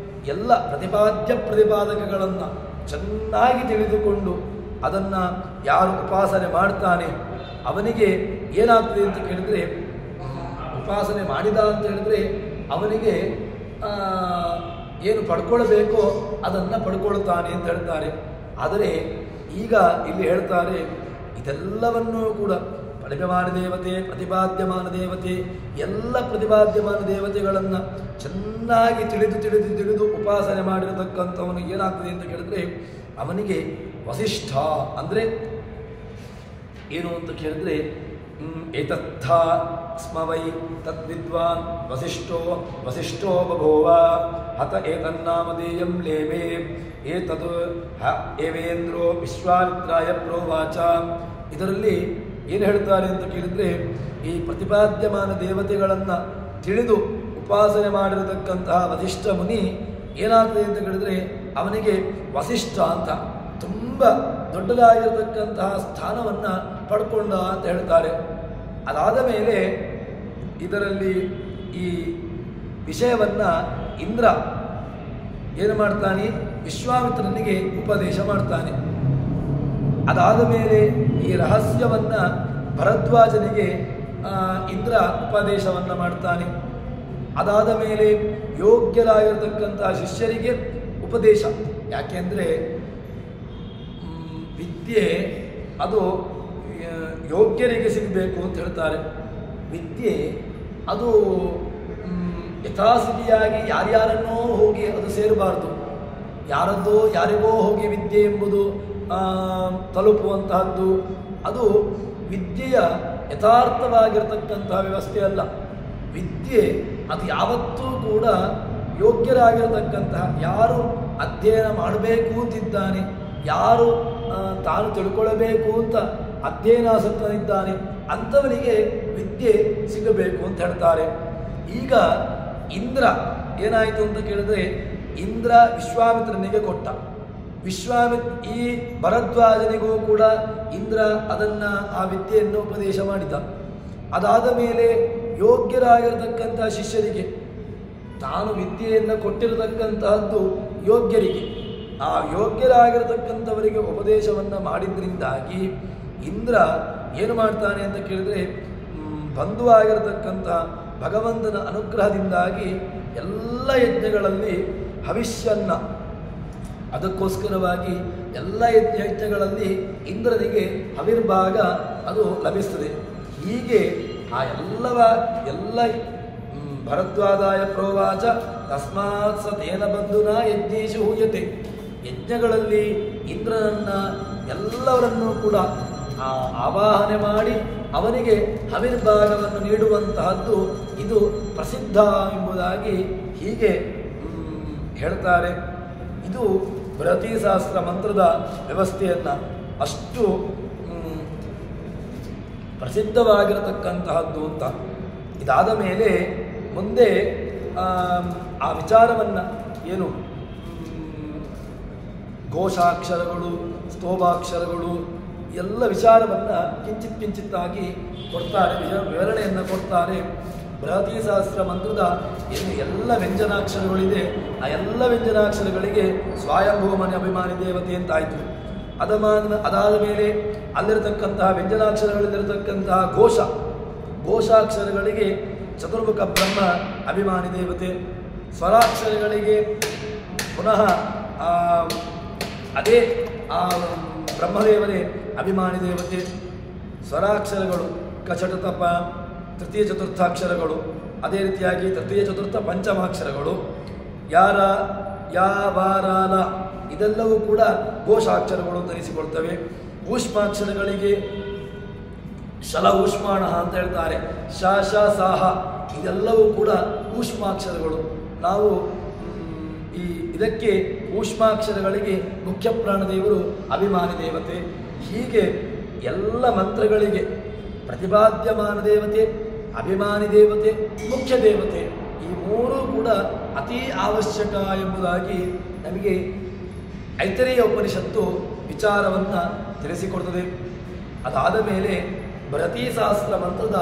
ಎಲ್ಲ ಪ್ರತಿಪಾದಕಗಳನ್ನು ಚೆನ್ನಾಗಿ ತಿಳಿದುಕೊಂಡು ಅದನ್ನು ಯಾರು ಉಪಾಸನೆ ಮಾಡ್ತಾನೆ ಅವನಿಗೆ ಏನಾಗ್ತದೆ ಅಂತ ಕೇಳಿದರೆ, ಉಪಾಸನೆ ಮಾಡಿದ ಅಂತ ಹೇಳಿದ್ರೆ ಅವನಿಗೆ ಏನು ಪಡ್ಕೊಳ್ಬೇಕೋ ಅದನ್ನು ಪಡ್ಕೊಳ್ತಾನೆ ಅಂತ ಹೇಳ್ತಾರೆ. ಆದರೆ ಈಗ ಇಲ್ಲಿ ಹೇಳ್ತಾರೆ ಇದೆಲ್ಲವನ್ನೂ ಕೂಡ ಅಭಿಮಾನ ದೇವತೆ, ಪ್ರತಿಪಾದ್ಯಮಾನ ದೇವತೆ, ಎಲ್ಲ ಪ್ರತಿಪಾದ್ಯಮಾನ ದೇವತೆಗಳನ್ನು ಚೆನ್ನಾಗಿ ತಿಳಿದು ಉಪಾಸನೆ ಮಾಡಿರತಕ್ಕಂಥವನು ಏನಾಗ್ತದೆ ಅಂತ ಕೇಳಿದ್ರೆ ಅವನಿಗೆ ವಸಿಷ್ಠ ಅಂದರೆ ಏನು ಅಂತ ಕೇಳಿದ್ರೆ ಏತತ್ಥ ಸ್ಮ ವೈ ತದ್ವಿದ್ವಾನ್ ವಸಿಷ್ಠೋ ಬಭೂವ ಹತ ಏತನ್ನಾಮಧೇಯಂ ಲೇಮೇ ಏತದ್ ಏವೇಂದ್ರೋ ವಿಶ್ವಾಮಿತ್ರಾಯ ಪ್ರೋವಾಚ. ಇದರಲ್ಲಿ ಏನು ಹೇಳ್ತಾರೆ ಅಂತ ಕೇಳಿದರೆ ಈ ಪ್ರತಿಪಾದ್ಯಮಾನ ದೇವತೆಗಳನ್ನು ತಿಳಿದು ಉಪಾಸನೆ ಮಾಡಿರತಕ್ಕಂತಹ ವಸಿಷ್ಠ ಮುನಿ ಏನಾಗ್ತದೆ ಅಂತ ಕೇಳಿದರೆ ಅವನಿಗೆ ವಸಿಷ್ಠ ಅಂತ ತುಂಬ ದೊಡ್ಡದಾಗಿರತಕ್ಕಂತಹ ಸ್ಥಾನವನ್ನು ಪಡ್ಕೊಂಡ ಅಂತ ಹೇಳ್ತಾರೆ. ಅದಾದ ಮೇಲೆ ಇದರಲ್ಲಿ ಈ ವಿಷಯವನ್ನು ಇಂದ್ರ ಏನು ಮಾಡ್ತಾನೆ, ವಿಶ್ವಾಮಿತ್ರನಿಗೆ ಉಪದೇಶ ಮಾಡ್ತಾನೆ. ಅದಾದ ಮೇಲೆ ಈ ರಹಸ್ಯವನ್ನು ಭರದ್ವಾಜನಿಗೆ ಇಂದ್ರ ಉಪದೇಶವನ್ನು ಮಾಡ್ತಾನೆ. ಅದಾದ ಮೇಲೆ ಯೋಗ್ಯರಾಗಿರ್ತಕ್ಕಂತಹ ಶಿಷ್ಯರಿಗೆ ಉಪದೇಶ. ಯಾಕೆಂದರೆ ವಿದ್ಯೆ ಅದು ಯೋಗ್ಯರಿಗೆ ಸಿಗಬೇಕು ಅಂತ ಹೇಳ್ತಾರೆ. ವಿದ್ಯೆ ಅದು ಯಥಾಸ್ಥಿತಿಯಾಗಿ ಯಾರ್ಯಾರನ್ನೋ ಹೋಗಿ ಅದು ಸೇರಬಾರ್ದು. ಯಾರಿಗೋ ಹೋಗಿ ವಿದ್ಯೆ ಎಂಬುದು ತಲುಪುವಂತಹದ್ದು ಅದು ವಿದ್ಯೆಯ ಯಥಾರ್ಥವಾಗಿರ್ತಕ್ಕಂತಹ ವ್ಯವಸ್ಥೆ ಅಲ್ಲ. ವಿದ್ಯೆ ಅದು ಯಾವತ್ತೂ ಕೂಡ ಯೋಗ್ಯರಾಗಿರತಕ್ಕಂತಹ, ಯಾರು ಅಧ್ಯಯನ ಮಾಡಬೇಕು ಅಂತಿದ್ದಾನೆ, ಯಾರು ತಾನು ತಿಳ್ಕೊಳ್ಳಬೇಕು ಅಂತ ಅಧ್ಯಯನಾಸಕ್ತನಿದ್ದಾನೆ ಅಂಥವನಿಗೆ ವಿದ್ಯೆ ಸಿಗಬೇಕು ಅಂತ ಹೇಳ್ತಾರೆ. ಈಗ ಇಂದ್ರ ಏನಾಯಿತು ಅಂತ ಕೇಳಿದ್ರೆ ಇಂದ್ರ ವಿಶ್ವಾಮಿತ್ರನಿಗೆ ಕೊಟ್ಟ. ಈ ಭರದ್ವಾಜನಿಗೂ ಕೂಡ ಇಂದ್ರ ಅದನ್ನು ಆ ವಿದ್ಯೆಯನ್ನು ಉಪದೇಶ ಮಾಡಿದ. ಅದಾದ ಮೇಲೆ ಯೋಗ್ಯರಾಗಿರತಕ್ಕಂತಹ ಶಿಷ್ಯರಿಗೆ, ತಾನು ವಿದ್ಯೆಯನ್ನು ಕೊಟ್ಟಿರತಕ್ಕಂತಹದ್ದು ಯೋಗ್ಯರಿಗೆ, ಆ ಯೋಗ್ಯರಾಗಿರತಕ್ಕಂಥವರಿಗೆ ಉಪದೇಶವನ್ನು ಮಾಡಿದ್ರಿಂದಾಗಿ ಇಂದ್ರ ಏನು ಮಾಡ್ತಾನೆ ಅಂತ ಕೇಳಿದರೆ ಬಂಧುವಾಗಿರತಕ್ಕಂಥ ಭಗವಂತನ ಅನುಗ್ರಹದಿಂದಾಗಿ ಎಲ್ಲ ಯಜ್ಞಗಳಲ್ಲಿ ಹವಿಷ್ಯನ್ನ, ಅದಕ್ಕೋಸ್ಕರವಾಗಿ ಎಲ್ಲ ಯಜ್ಞಗಳಲ್ಲಿ ಇಂದ್ರನಿಗೆ ಹವಿರ್ಭಾಗ ಅದು ಲಭಿಸ್ತದೆ. ಹೀಗೆ ಆ ಎಲ್ಲ ಭರದ್ವಾದಾಯ ಪ್ರೋವಾಚ ತಸ್ಮಾತ್ ಸ ತೇನ ಬಂಧುನಾ ಯಜ್ಞೇಶು ಹೂಯತೆ. ಯಜ್ಞಗಳಲ್ಲಿ ಇಂದ್ರನನ್ನ ಎಲ್ಲವರನ್ನೂ ಕೂಡ ಆವಾಹನೆ ಮಾಡಿ ಅವನಿಗೆ ಹವಿರ್ಭಾಗವನ್ನು ನೀಡುವಂತಹದ್ದು ಇದು ಪ್ರಸಿದ್ಧ ಎಂಬುದಾಗಿ ಹೀಗೆ ಹೇಳ್ತಾರೆ. ಇದು ಬೃಹತೀಶಾಸ್ತ್ರ ಮಂತ್ರದ ವ್ಯವಸ್ಥೆಯನ್ನು ಅಷ್ಟು ಪ್ರಸಿದ್ಧವಾಗಿರತಕ್ಕಂತಹದ್ದು ಅಂತ. ಇದಾದ ಮೇಲೆ ಮುಂದೆ ಆ ವಿಚಾರವನ್ನು ಏನು ಘೋಷಾಕ್ಷರಗಳು ಸ್ತೋಭಾಕ್ಷರಗಳು ಎಲ್ಲ ವಿಚಾರವನ್ನು ಕಿಂಚಿತ್ತಾಗಿ ಕೊಡ್ತಾರೆ, ವಿವರಣೆಯನ್ನು ಕೊಡ್ತಾರೆ. ಬೃಹತೀಶಾಸ್ತ್ರ ಮಂತ್ರದ ಏನು ಎಲ್ಲ ವ್ಯಂಜನಾಕ್ಷರಗಳಿದೆ ಆ ಎಲ್ಲ ವ್ಯಂಜನಾಕ್ಷರಗಳಿಗೆ ಸ್ವಯಂಭೂಮನೆ ಅಭಿಮಾನಿ ದೇವತೆ ಅಂತಾಯಿತು. ಅದಾದ ಮೇಲೆ ಅಲ್ಲಿರತಕ್ಕಂತಹ ವ್ಯಂಜನಾಕ್ಷರಗಳಲ್ಲಿರತಕ್ಕಂತಹ ಘೋಷಾಕ್ಷರಗಳಿಗೆ ಚತುರ್ಮುಖ ಬ್ರಹ್ಮ ಅಭಿಮಾನಿ ದೇವತೆ. ಸ್ವರಾಕ್ಷರಗಳಿಗೆ ಪುನಃ ಅದೇ ಆ ಬ್ರಹ್ಮದೇವರೇ ಅಭಿಮಾನಿ ದೇವತೆ. ಸ್ವರಾಕ್ಷರಗಳು ಕಚಟ ತಪ ತೃತೀಯ ಚತುರ್ಥಾಕ್ಷರಗಳು, ಅದೇ ರೀತಿಯಾಗಿ ತೃತೀಯ ಚತುರ್ಥ ಪಂಚಮಾಕ್ಷರಗಳು, ಯಾರ ಯಾವಾರಾಲ ಇದೆಲ್ಲವೂ ಕೂಡ ಘೋಷಾಕ್ಷರಗಳು ಅಂತ ಅನಿಸಿಕೊಳ್ತವೆ. ಊಷ್ಮಾಕ್ಷರಗಳಿಗೆ ಶಲ ಊಷ್ಮಾಣ ಅಂತ ಹೇಳ್ತಾರೆ. ಶ ಶ ಸಾಹ ಇದೆಲ್ಲವೂ ಕೂಡ ಊಷ್ಮಾಕ್ಷರಗಳು. ನಾವು ಇದಕ್ಕೆ ಊಷ್ಮಾಕ್ಷರಗಳಿಗೆ ಮುಖ್ಯ ಪ್ರಾಣದೇವರು ಅಭಿಮಾನಿ ದೇವತೆ. ಹೀಗೆ ಎಲ್ಲ ಮಂತ್ರಗಳಿಗೆ ಪ್ರತಿಪಾದ್ಯಮಾನ ದೇವತೆ, ಅಭಿಮಾನಿ ದೇವತೆ, ಮುಖ್ಯ ದೇವತೆ ಈ ಮೂರೂ ಕೂಡ ಅತೀ ಅವಶ್ಯಕ ಎಂಬುದಾಗಿ ನಮಗೆ ಐತರೇಯ ಉಪನಿಷತ್ತು ವಿಚಾರವನ್ನು ತಿಳಿಸಿಕೊಡ್ತದೆ. ಅದಾದ ಮೇಲೆ ಬೃಹತೀಶಾಸ್ತ್ರ ಮಂತ್ರದ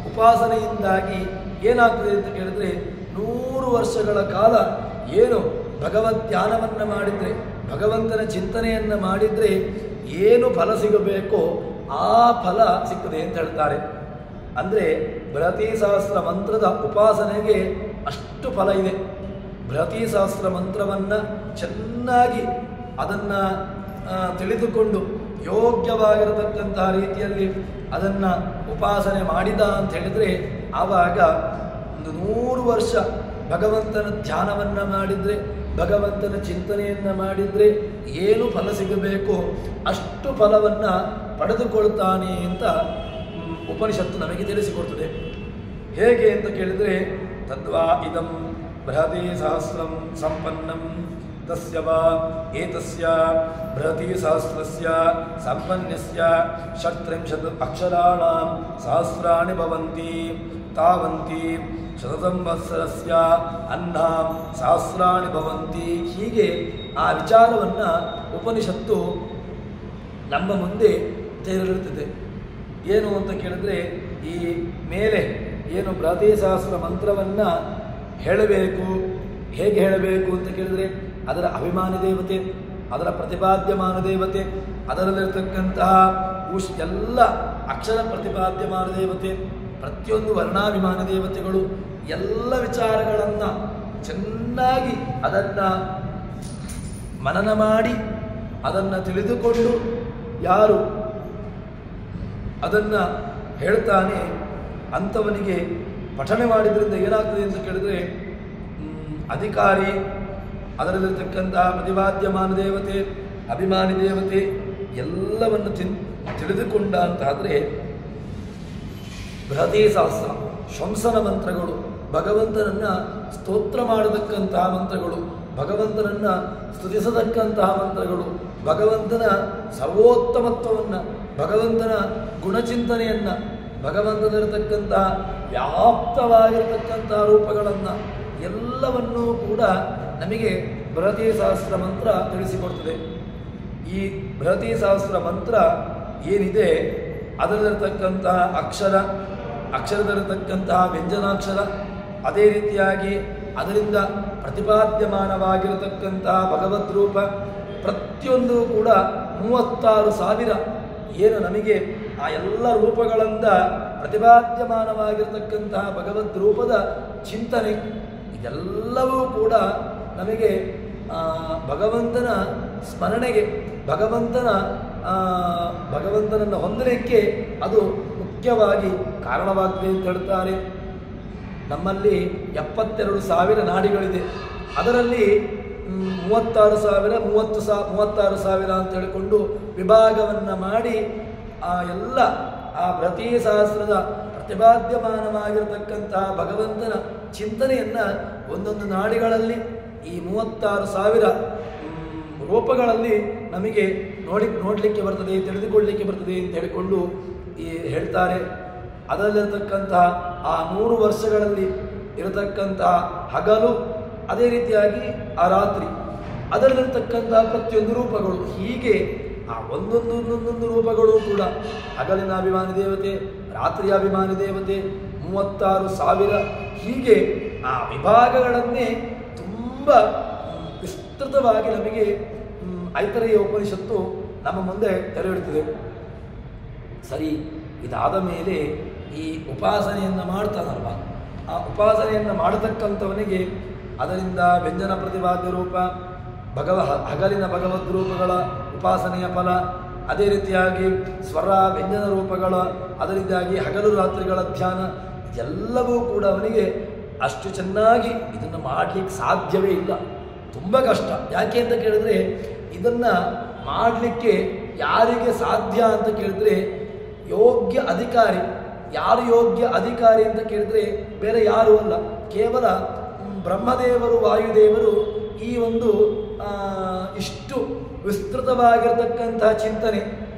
ಉಪಾಸನೆಯಿಂದಾಗಿ ಏನಾಗ್ತದೆ ಅಂತ ಕೇಳಿದ್ರೆ 100 ವರ್ಷಗಳ ಕಾಲ ಏನು ಭಗವದ್ ಧ್ಯಾನವನ್ನು ಮಾಡಿದರೆ, ಭಗವಂತನ ಚಿಂತನೆಯನ್ನು ಮಾಡಿದರೆ ಏನು ಫಲ ಸಿಗಬೇಕೋ ಆ ಫಲ ಸಿಗ್ತದೆ ಅಂತ ಹೇಳ್ತಾರೆ. ಅಂದರೆ ಬೃಹತೀಶಾಸ್ತ್ರ ಮಂತ್ರದ ಉಪಾಸನೆಗೆ ಅಷ್ಟು ಫಲ ಇದೆ. ಬೃಹತೀಶಾಸ್ತ್ರ ಮಂತ್ರವನ್ನು ಚೆನ್ನಾಗಿ ಅದನ್ನು ತಿಳಿದುಕೊಂಡು ಯೋಗ್ಯವಾಗಿರತಕ್ಕಂತಹ ರೀತಿಯಲ್ಲಿ ಅದನ್ನು ಉಪಾಸನೆ ಮಾಡಿದ ಅಂತ ಹೇಳಿದರೆ ಆವಾಗ 100 ವರ್ಷ ಭಗವಂತನ ಧ್ಯಾನವನ್ನು ಮಾಡಿದರೆ, ಭಗವಂತನ ಚಿಂತನೆಯನ್ನು ಮಾಡಿದರೆ ಏನು ಫಲ ಸಿಗಬೇಕೋ ಅಷ್ಟು ಫಲವನ್ನು ಪಡೆದುಕೊಳ್ತಾನೆ ಅಂತ ಉಪನಿಷತ್ತು ನಮಗೆ ತಿಳಿಸಿಕೊಡ್ತದೆ. ಹೇಗೆ ಅಂತ ಕೇಳಿದರೆ ತದ್ವಾ ಇದಂ ಬೃಹತೀಶಾಸ್ತ್ರಂ ಸಂಪನ್ನಂ ತಸ್ಯ ವಾ ಏತಸ್ಯ ಬೃಹತೀಶಾಸ್ತ್ರಸ್ಯ ಸಂಪನ್ನಸ್ಯ 37 ಅಕ್ಷರಾಣಾಂ ಸಹಸ್ರಾಣಿ ಭವಂತಿ ತಾವಂತಿ ಶತಸಂವತ್ಸರಸ್ಯ ಅನ್ನಾಂ ಸಹಸ್ರಾಣಿ ಭವಂತಿ. ಹೀಗೆ ಆ ವಿಚಾರವನ್ನು ಉಪನಿಷತ್ತು ನಮ್ಮ ಮುಂದೆ ತೆರೆದಿರುತ್ತದೆ. ಏನು ಅಂತ ಕೇಳಿದ್ರೆ ಈ ಮೇಲೆ ಏನು ಬೃಹತೀಶಾಸ್ತ್ರ ಮಂತ್ರವನ್ನು ಹೇಳಬೇಕು, ಹೇಗೆ ಹೇಳಬೇಕು ಅಂತ ಕೇಳಿದರೆ ಅದರ ಅಭಿಮಾನಿ ದೇವತೆ, ಅದರ ಪ್ರತಿಪಾದ್ಯಮಾನ ದೇವತೆ, ಅದರಲ್ಲಿರ್ತಕ್ಕಂತಹ ಎಲ್ಲ ಅಕ್ಷರ ಪ್ರತಿಪಾದ್ಯಮಾನ ದೇವತೆ, ಪ್ರತಿಯೊಂದು ವರ್ಣಾಭಿಮಾನ ದೇವತೆಗಳು ಎಲ್ಲ ವಿಚಾರಗಳನ್ನು ಚೆನ್ನಾಗಿ ಅದನ್ನು ಮನನ ಮಾಡಿ ಅದನ್ನು ತಿಳಿದುಕೊಂಡು ಯಾರು ಅದನ್ನು ಹೇಳ್ತಾನೆ ಅಂಥವನಿಗೆ ಪಠನೆ ಮಾಡಿದ್ರಿಂದ ಏನಾಗ್ತದೆ ಅಂತ ಕೇಳಿದರೆ ಅಧಿಕಾರಿ, ಅದರಲ್ಲಿರ್ತಕ್ಕಂತಹ ಪ್ರತಿಪಾದ್ಯಮಾನ ದೇವತೆ, ಅಭಿಮಾನಿ ದೇವತೆ ಎಲ್ಲವನ್ನು ತಿಳಿದುಕೊಂಡ ಅಂತಾದರೆ ಬೃಹತೀಶಾಸ್ತ್ರ ಶಂಸನ ಮಂತ್ರಗಳು, ಭಗವಂತನನ್ನು ಸ್ತೋತ್ರ ಮಾಡತಕ್ಕಂತಹ ಮಂತ್ರಗಳು, ಭಗವಂತನನ್ನು ಸ್ತುತಿಸತಕ್ಕಂತಹ ಮಂತ್ರಗಳು, ಭಗವಂತನ ಸರ್ವೋತ್ತಮತ್ವವನ್ನು, ಭಗವಂತನ ಗುಣಚಿಂತನೆಯನ್ನು, ಭಗವಂತನಿರತಕ್ಕಂತಹ ವ್ಯಾಪ್ತವಾಗಿರತಕ್ಕಂತಹ ರೂಪಗಳನ್ನು ಎಲ್ಲವನ್ನೂ ಕೂಡ ನಮಗೆ ಬೃಹತೀಶಾಸ್ತ್ರ ಮಂತ್ರ ತಿಳಿಸಿಕೊಡ್ತದೆ. ಈ ಬೃಹತೀಶಾಸ್ತ್ರ ಮಂತ್ರ ಏನಿದೆ ಅದರಲ್ಲಿರತಕ್ಕಂತಹ ಅಕ್ಷರದಲ್ಲಿರತಕ್ಕಂತಹ ವ್ಯಂಜನಾಕ್ಷರ, ಅದೇ ರೀತಿಯಾಗಿ ಅದರಿಂದ ಪ್ರತಿಪಾದ್ಯಮಾನವಾಗಿರತಕ್ಕಂತಹ ಭಗವದ್ ರೂಪ ಪ್ರತಿಯೊಂದು ಕೂಡ 36,000 ಏನು ನಮಗೆ ಆ ಎಲ್ಲ ರೂಪಗಳಿಂದ ಪ್ರತಿಪಾದ್ಯಮಾನವಾಗಿರತಕ್ಕಂತಹ ಭಗವದ್ ರೂಪದ ಚಿಂತನೆ ಇದೆಲ್ಲವೂ ಕೂಡ ನಮಗೆ ಭಗವಂತನ ಸ್ಮರಣೆಗೆ, ಭಗವಂತನನ್ನು ಹೊಂದಲಿಕ್ಕೆ ಅದು ಮುಖ್ಯವಾಗಿ ಕಾರಣವಾಗಿದೆ ಅಂತ ಹೇಳ್ತಾರೆ. ನಮ್ಮಲ್ಲಿ 72,000 ನಾಡಿಗಳಿದೆ. ಅದರಲ್ಲಿ 36,000 36,000 ಅಂತ ಹೇಳಿಕೊಂಡು ವಿಭಾಗವನ್ನು ಮಾಡಿ ಎಲ್ಲ ಆ ಬೃಹತಿ ಸಹಸ್ರದ ಪ್ರತಿಪಾದ್ಯಮಾನವಾಗಿರತಕ್ಕಂತಹ ಭಗವಂತನ ಚಿಂತನೆಯನ್ನು ಒಂದೊಂದು ನಾಡಿಗಳಲ್ಲಿ ಈ 36,000 ರೂಪಗಳಲ್ಲಿ ನಮಗೆ ನೋಡಲಿಕ್ಕೆ ಬರ್ತದೆ, ತಿಳಿದುಕೊಳ್ಳಲಿಕ್ಕೆ ಬರ್ತದೆ ಅಂತ ಹೇಳಿಕೊಂಡು ಹೇಳ್ತಾರೆ. ಅದರಲ್ಲಿರತಕ್ಕಂತಹ ಆ 3 ವರ್ಷಗಳಲ್ಲಿ ಇರತಕ್ಕಂತಹ ಹಗಲು, ಅದೇ ರೀತಿಯಾಗಿ ಆ ರಾತ್ರಿ, ಅದರಲ್ಲಿರ್ತಕ್ಕಂತಹ ಪ್ರತಿಯೊಂದು ರೂಪಗಳು, ಹೀಗೆ ಆ ಒಂದೊಂದು ರೂಪಗಳು ಕೂಡ ಹಗಲಿನ ಅಭಿಮಾನಿ ದೇವತೆ, ರಾತ್ರಿಯ ಅಭಿಮಾನಿ ದೇವತೆ, 36,000 ಹೀಗೆ ಆ ವಿಭಾಗಗಳನ್ನೇ ತುಂಬ ವಿಸ್ತೃತವಾಗಿ ನಮಗೆ ಐತರೇಯ ಉಪನಿಷತ್ತು ನಮ್ಮ ಮುಂದೆ ತೆರೆಯಿಡುತ್ತದೆ. ಸರಿ, ಇದಾದ ಮೇಲೆ ಈ ಉಪಾಸನೆಯನ್ನು ಮಾಡ್ತಾನಲ್ವ, ಆ ಉಪಾಸನೆಯನ್ನು ಮಾಡತಕ್ಕಂಥವನಿಗೆ ಅದರಿಂದ ವ್ಯಂಜನ ಪ್ರತಿಪಾದ್ಯ ರೂಪ, ಹಗಲಿನ ಭಗವದ್ ರೂಪಗಳ ಉಪಾಸನೆಯ ಫಲ, ಅದೇ ರೀತಿಯಾಗಿ ಸ್ವರ ವ್ಯಂಜನ ರೂಪಗಳ, ಅದರಿಂದಾಗಿ ಹಗಲು ರಾತ್ರಿಗಳ ಧ್ಯಾನ, ಎಲ್ಲವೂ ಕೂಡ ಅವನಿಗೆ ಅಷ್ಟು ಚೆನ್ನಾಗಿ ಇದನ್ನು ಮಾಡಲಿಕ್ಕೆ ಸಾಧ್ಯವೇ ಇಲ್ಲ. ತುಂಬ ಕಷ್ಟ. ಯಾಕೆ ಅಂತ ಕೇಳಿದ್ರೆ, ಇದನ್ನು ಮಾಡಲಿಕ್ಕೆ ಯಾರಿಗೆ ಸಾಧ್ಯ ಅಂತ ಕೇಳಿದ್ರೆ ಯೋಗ್ಯ ಅಧಿಕಾರಿ. ಯಾರು ಯೋಗ್ಯ ಅಧಿಕಾರಿ ಅಂತ ಕೇಳಿದ್ರೆ ಬೇರೆ ಯಾರೂ ಅಲ್ಲ, ಕೇವಲ ಬ್ರಹ್ಮದೇವರು, ವಾಯುದೇವರು ಈ ಒಂದು ಇಷ್ಟು ವಿಸ್ತೃತವಾಗಿರತಕ್ಕಂತಹ ಚಿಂತನೆ,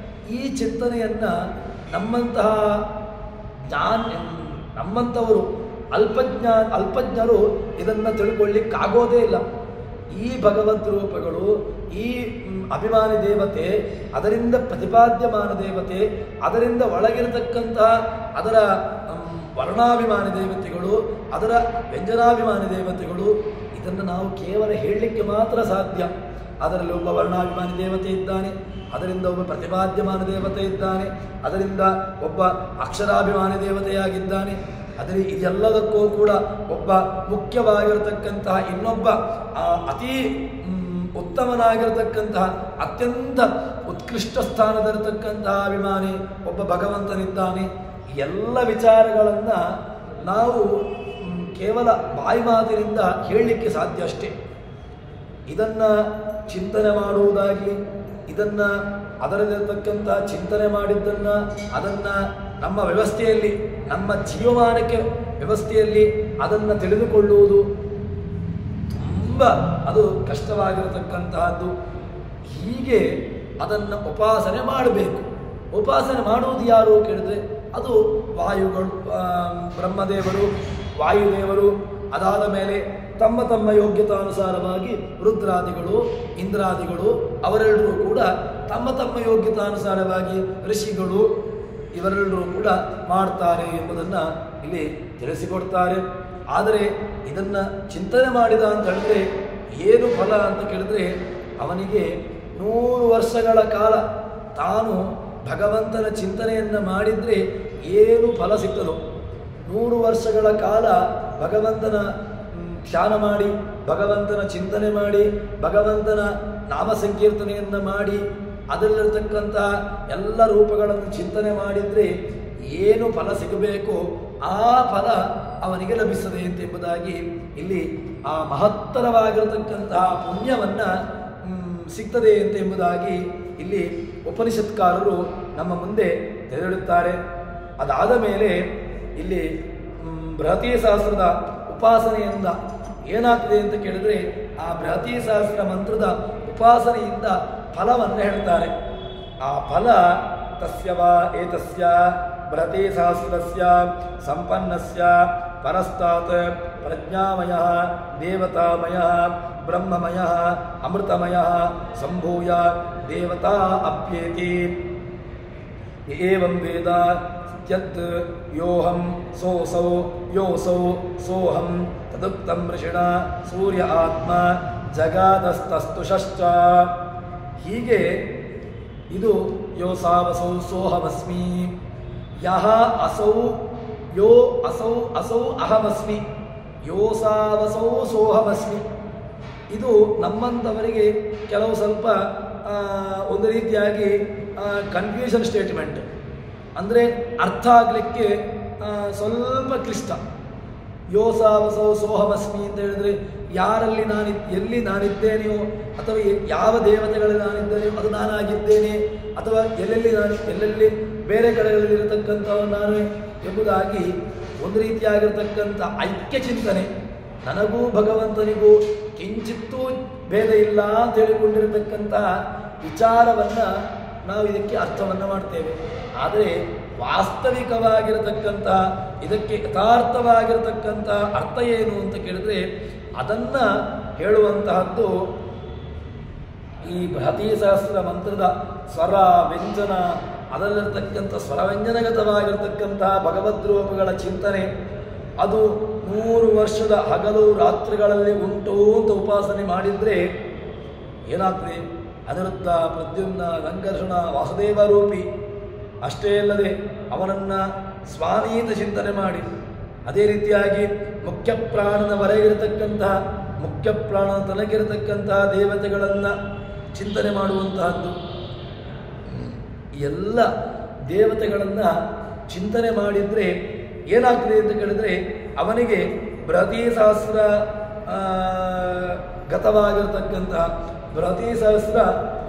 ಈ ಚಿಂತನೆಯನ್ನು ನಮ್ಮಂಥವರು ಅಲ್ಪಜ್ಞರು ಇದನ್ನು ತಿಳ್ಕೊಳ್ಳಿಕ್ಕಾಗೋದೇ ಇಲ್ಲ. ಈ ಭಗವದ್ ರೂಪಗಳು, ಈ ಅಭಿಮಾನಿ ದೇವತೆ, ಅದರಿಂದ ಪ್ರತಿಪಾದ್ಯಮಾನ ದೇವತೆ, ಅದರಿಂದ ಒಳಗಿರತಕ್ಕಂತಹ ಅದರ ವರ್ಣಾಭಿಮಾನಿ ದೇವತೆಗಳು, ಅದರ ವ್ಯಂಜನಾಭಿಮಾನಿ ದೇವತೆಗಳು, ಇದನ್ನು ನಾವು ಕೇವಲ ಹೇಳಲಿಕ್ಕೆ ಮಾತ್ರ ಸಾಧ್ಯ. ಅದರಲ್ಲಿ ಒಬ್ಬ ವರ್ಣಾಭಿಮಾನಿ ದೇವತೆ ಇದ್ದಾನೆ, ಅದರಿಂದ ಒಬ್ಬ ಪ್ರತಿಪಾದ್ಯಮಾನ ದೇವತೆ ಇದ್ದಾನೆ, ಅದರಿಂದ ಒಬ್ಬ ಅಕ್ಷರಾಭಿಮಾನಿ ದೇವತೆಯಾಗಿದ್ದಾನೆ. ಇದೆಲ್ಲದಕ್ಕೂ ಕೂಡ ಒಬ್ಬ ಮುಖ್ಯವಾಗಿರತಕ್ಕಂತಹ ಇನ್ನೊಬ್ಬ ಅತೀ ಉತ್ತಮನಾಗಿರತಕ್ಕಂತಹ ಅತ್ಯಂತ ಉತ್ಕೃಷ್ಟ ಸ್ಥಾನದಲ್ಲಿರತಕ್ಕಂತಹ ಅಭಿಮಾನಿ ಒಬ್ಬ ಭಗವಂತನಿದ್ದಾನೆ. ಎಲ್ಲ ವಿಚಾರಗಳನ್ನು ನಾವು ಕೇವಲ ಬಾಯಿ ಮಾತಿನಿಂದ ಹೇಳಲಿಕ್ಕೆ ಸಾಧ್ಯ ಅಷ್ಟೇ. ಇದನ್ನು ಚಿಂತನೆ ಮಾಡುವುದಾಗಲಿ, ಇದನ್ನು ಅದರಲ್ಲಿರತಕ್ಕಂಥ ಚಿಂತನೆ ಮಾಡಿದ್ದನ್ನು ಅದನ್ನು ನಮ್ಮ ವ್ಯವಸ್ಥೆಯಲ್ಲಿ, ನಮ್ಮ ಜೀವಮಾನಕ್ಕೆ ವ್ಯವಸ್ಥೆಯಲ್ಲಿ ಅದನ್ನು ತಿಳಿದುಕೊಳ್ಳುವುದು ತುಂಬ ಅದು ಕಷ್ಟವಾಗಿರತಕ್ಕಂತಹದ್ದು. ಹೀಗೆ ಅದನ್ನು ಉಪಾಸನೆ ಮಾಡಬೇಕು. ಉಪಾಸನೆ ಮಾಡುವುದು ಯಾರು ಕೇಳಿದ್ರೆ ಅದು ವಾಯುಗಳು, ಬ್ರಹ್ಮದೇವರು, ವಾಯುದೇವರು, ಅದಾದ ಮೇಲೆ ತಮ್ಮ ತಮ್ಮ ಯೋಗ್ಯತಾನುಸಾರವಾಗಿ ರುದ್ರಾದಿಗಳು, ಇಂದ್ರಾದಿಗಳು, ಅವರೆಲ್ಲರೂ ಕೂಡ ತಮ್ಮ ತಮ್ಮ ಯೋಗ್ಯತಾನುಸಾರವಾಗಿ ಋಷಿಗಳು, ಇವರೆಲ್ಲರೂ ಕೂಡ ಮಾಡ್ತಾರೆ ಎಂಬುದನ್ನು ಇಲ್ಲಿ ತಿಳಿಸಿಕೊಡ್ತಾರೆ. ಆದರೆ ಇದನ್ನು ಚಿಂತನೆ ಮಾಡಿದ ಅಂತ ಹೇಳಿದ್ರೆ ಏನು ಫಲ ಅಂತ ಕೇಳಿದ್ರೆ, ಅವನಿಗೆ 100 ವರ್ಷಗಳ ಕಾಲ ತಾನು ಭಗವಂತನ ಚಿಂತನೆಯನ್ನು ಮಾಡಿದರೆ ಏನು ಫಲ ಸಿಗ್ತದೋ, 100 ವರ್ಷಗಳ ಕಾಲ ಭಗವಂತನ ಧ್ಯಾನ ಮಾಡಿ, ಭಗವಂತನ ಚಿಂತನೆ ಮಾಡಿ, ಭಗವಂತನ ನಾಮ ಸಂಕೀರ್ತನೆಯನ್ನು ಮಾಡಿ, ಅದರಲ್ಲಿರ್ತಕ್ಕಂಥ ಎಲ್ಲ ರೂಪಗಳನ್ನು ಚಿಂತನೆ ಮಾಡಿದರೆ ಏನು ಫಲ ಸಿಗಬೇಕು ಆ ಫಲ ಅವನಿಗೆ ಲಭಿಸ್ತದೆ ಎಂಬುದಾಗಿ ಇಲ್ಲಿ ಆ ಮಹತ್ತರವಾಗಿರತಕ್ಕಂತಹ ಪುಣ್ಯವನ್ನು ಸಿಗ್ತದೆ ಎಂಬುದಾಗಿ ಇಲ್ಲಿ ಉಪನಿಷತ್ಕಾರರು ನಮ್ಮ ಮುಂದೆ ತೆರೆದಿಡುತ್ತಾರೆ. ಅದಾದ ಮೇಲೆ ಇಲ್ಲಿ ಬೃಹತಿ ಸಹಸ್ರದ ಉಪಾಸನೆಯಿಂದ ಏನಾಗ್ತದೆ ಅಂತ ಕೇಳಿದ್ರೆ, ಆ ಬೃಹತಿ ಸಹಸ್ರ ಮಂತ್ರದ ಉಪಾಸನೆಯಿಂದ ಫಲವನ್ನು ಹೇಳ್ತಾರೆ. ಆ ಫಲ ತಸ್ಯ ವಾ ಏತಸ್ಯ ಬೃಹತಿ ಸಹಸ್ರಸ್ಯ ಸಂಪನ್ನಸ್ಯ ಪರಸ್ತಾತ್ ಪ್ರಜ್ಞಾಮಯ ದೇವತಾಮಯ ಬ್ರಹ್ಮಮಯ ಅಮೃತಮಯ ಸಂಭೂಯ ದೇವತಾ ಅಪ್ಯೇತಿ ಏವಂ ವೇದ ಯತ್ ಯೋಹಂ ಸೋಸೌ ಯೋಸೌ ಸೋಹಂ ತದುಕ್ತಂ ಋಷಿಣ ಸೂರ್ಯ ಆತ್ಮ ಜಗಾದಸ್ತಸ್ತುಷಶ್ಚ. ಹೀಗೆ ಇದು ಯೋಸಾವಸೌ ಸೋಹಮಸ್ಮಿ, ಯಹ ಅಸೌ ಯೋ ಅಸೌ ಅಸೌ ಅಹಮಸ್ಮಿ, ಯೋಸಾವಸೌ ಸೋಹಮಸ್ಮಿ. ಇದು ನಮ್ಮಂಥವರಿಗೆ ಕೆಲವು ಸ್ವಲ್ಪ ಒಂದು ರೀತಿಯಾಗಿ ಕನ್ಫ್ಯೂಷನ್ ಸ್ಟೇಟ್ಮೆಂಟ್. ಅಂದರೆ ಅರ್ಥ ಆಗಲಿಕ್ಕೆ ಸ್ವಲ್ಪ ಕ್ಲಿಷ್ಟ. ಯೋಸಾವಸೌ ಸೋಹಮಸ್ಮಿ ಅಂತ ಹೇಳಿದ್ರೆ ಯಾರಲ್ಲಿ ಎಲ್ಲಿ ನಾನಿದ್ದೇನೆಯೋ ಅಥವಾ ಯಾವ ದೇವತೆಗಳಲ್ಲಿ ನಾನಿದ್ದೇನೆಯೋ ಅದು ನಾನಾಗಿದ್ದೇನೆ, ಅಥವಾ ಎಲ್ಲೆಲ್ಲಿ ಬೇರೆ ಕಡೆಗಳಲ್ಲಿರತಕ್ಕಂಥವು ನಾನು ಎಂಬುದಾಗಿ ಒಂದು ರೀತಿಯಾಗಿರ್ತಕ್ಕಂಥ ಐಕ್ಯ ಚಿಂತನೆ, ನನಗೂ ಭಗವಂತನಿಗೂ ಕಿಂಚಿತ್ತೂ ಭೇದ ಇಲ್ಲ ಅಂತ ಹೇಳಿಕೊಂಡಿರತಕ್ಕಂಥ ವಿಚಾರವನ್ನು ನಾವು ಇದಕ್ಕೆ ಅರ್ಥವನ್ನು ಮಾಡ್ತೇವೆ. ಆದರೆ ವಾಸ್ತವಿಕವಾಗಿರತಕ್ಕಂಥ ಇದಕ್ಕೆ ಯಥಾರ್ಥವಾಗಿರತಕ್ಕಂಥ ಅರ್ಥ ಏನು ಅಂತ ಕೇಳಿದ್ರೆ ಅದನ್ನು ಹೇಳುವಂತಹದ್ದು ಈ ಬೃಹತಿ ಸಹಸ್ರ ಮಂತ್ರದ ಸ್ವರ ವ್ಯಂಜನ, ಅದರಲ್ಲಿರ್ತಕ್ಕಂಥ ಸ್ವರವ್ಯಂಜನಗತವಾಗಿರ್ತಕ್ಕಂಥ ಭಗವದ್ರೂಪಗಳ ಚಿಂತನೆ. ಅದು 100 ವರ್ಷದ ಹಗಲು ರಾತ್ರಿಗಳಲ್ಲಿ ಉಂಟು ಅಂತ ಉಪಾಸನೆ ಮಾಡಿದರೆ ಏನಾಗ್ತದೆ? ಅನಿರುದ್ಧ, ಪ್ರದ್ಯುಮ್ನ, ಸಂಕರ್ಷಣ, ವಾಸುದೇವ ರೂಪಿ. ಅಷ್ಟೇ ಅಲ್ಲದೆ ಅವನನ್ನು ಸ್ವಾಮೀತ ಚಿಂತನೆ ಮಾಡಿ, ಅದೇ ರೀತಿಯಾಗಿ ಮುಖ್ಯ ಪ್ರಾಣನವರೆಗಿರತಕ್ಕಂತಹ ಮುಖ್ಯ ಪ್ರಾಣನ ತನಗಿರತಕ್ಕಂತಹ ದೇವತೆಗಳನ್ನು ಚಿಂತನೆ ಮಾಡುವಂತಹದ್ದು. ಎಲ್ಲ ದೇವತೆಗಳನ್ನು ಚಿಂತನೆ ಮಾಡಿದರೆ ಏನಾಗ್ತದೆ ಅಂತ ಕೇಳಿದರೆ ಅವನಿಗೆ ಬೃಹತಿ ಸಹಸ್ರ ಗತವಾಗಿರತಕ್ಕಂತಹ ಬೃಹತಿ ಸಹಸ್ರ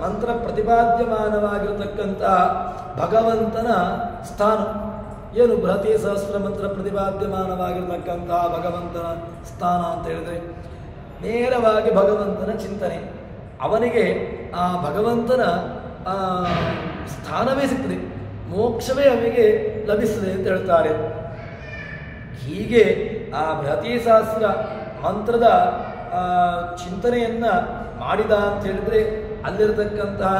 ಮಂತ್ರ ಪ್ರತಿಪಾದ್ಯಮಾನವಾಗಿರತಕ್ಕಂತಹ ಭಗವಂತನ ಸ್ಥಾನ ಏನು? ಬೃಹತಿ ಸಹಸ್ರ ಮಂತ್ರ ಪ್ರತಿಪಾದ್ಯಮಾನವಾಗಿರತಕ್ಕಂತಹ ಭಗವಂತನ ಸ್ಥಾನ ಅಂತ ಹೇಳಿದರೆ ನೇರವಾಗಿ ಭಗವಂತನ ಚಿಂತನೆ. ಅವನಿಗೆ ಆ ಭಗವಂತನ ಸ್ಥಾನವೇ ಸಿಗ್ತದೆ, ಮೋಕ್ಷವೇ ಅವನಿಗೆ ಲಭಿಸ್ತದೆ ಅಂತ ಹೇಳ್ತಾರೆ. ಹೀಗೆ ಆ ಬೃಹತಿ ಸಹಸ್ರ ಮಂತ್ರದ ಚಿಂತನೆಯನ್ನು ಮಾಡಿದ ಅಂತ ಹೇಳಿದರೆ ಅಲ್ಲಿರತಕ್ಕಂತಹ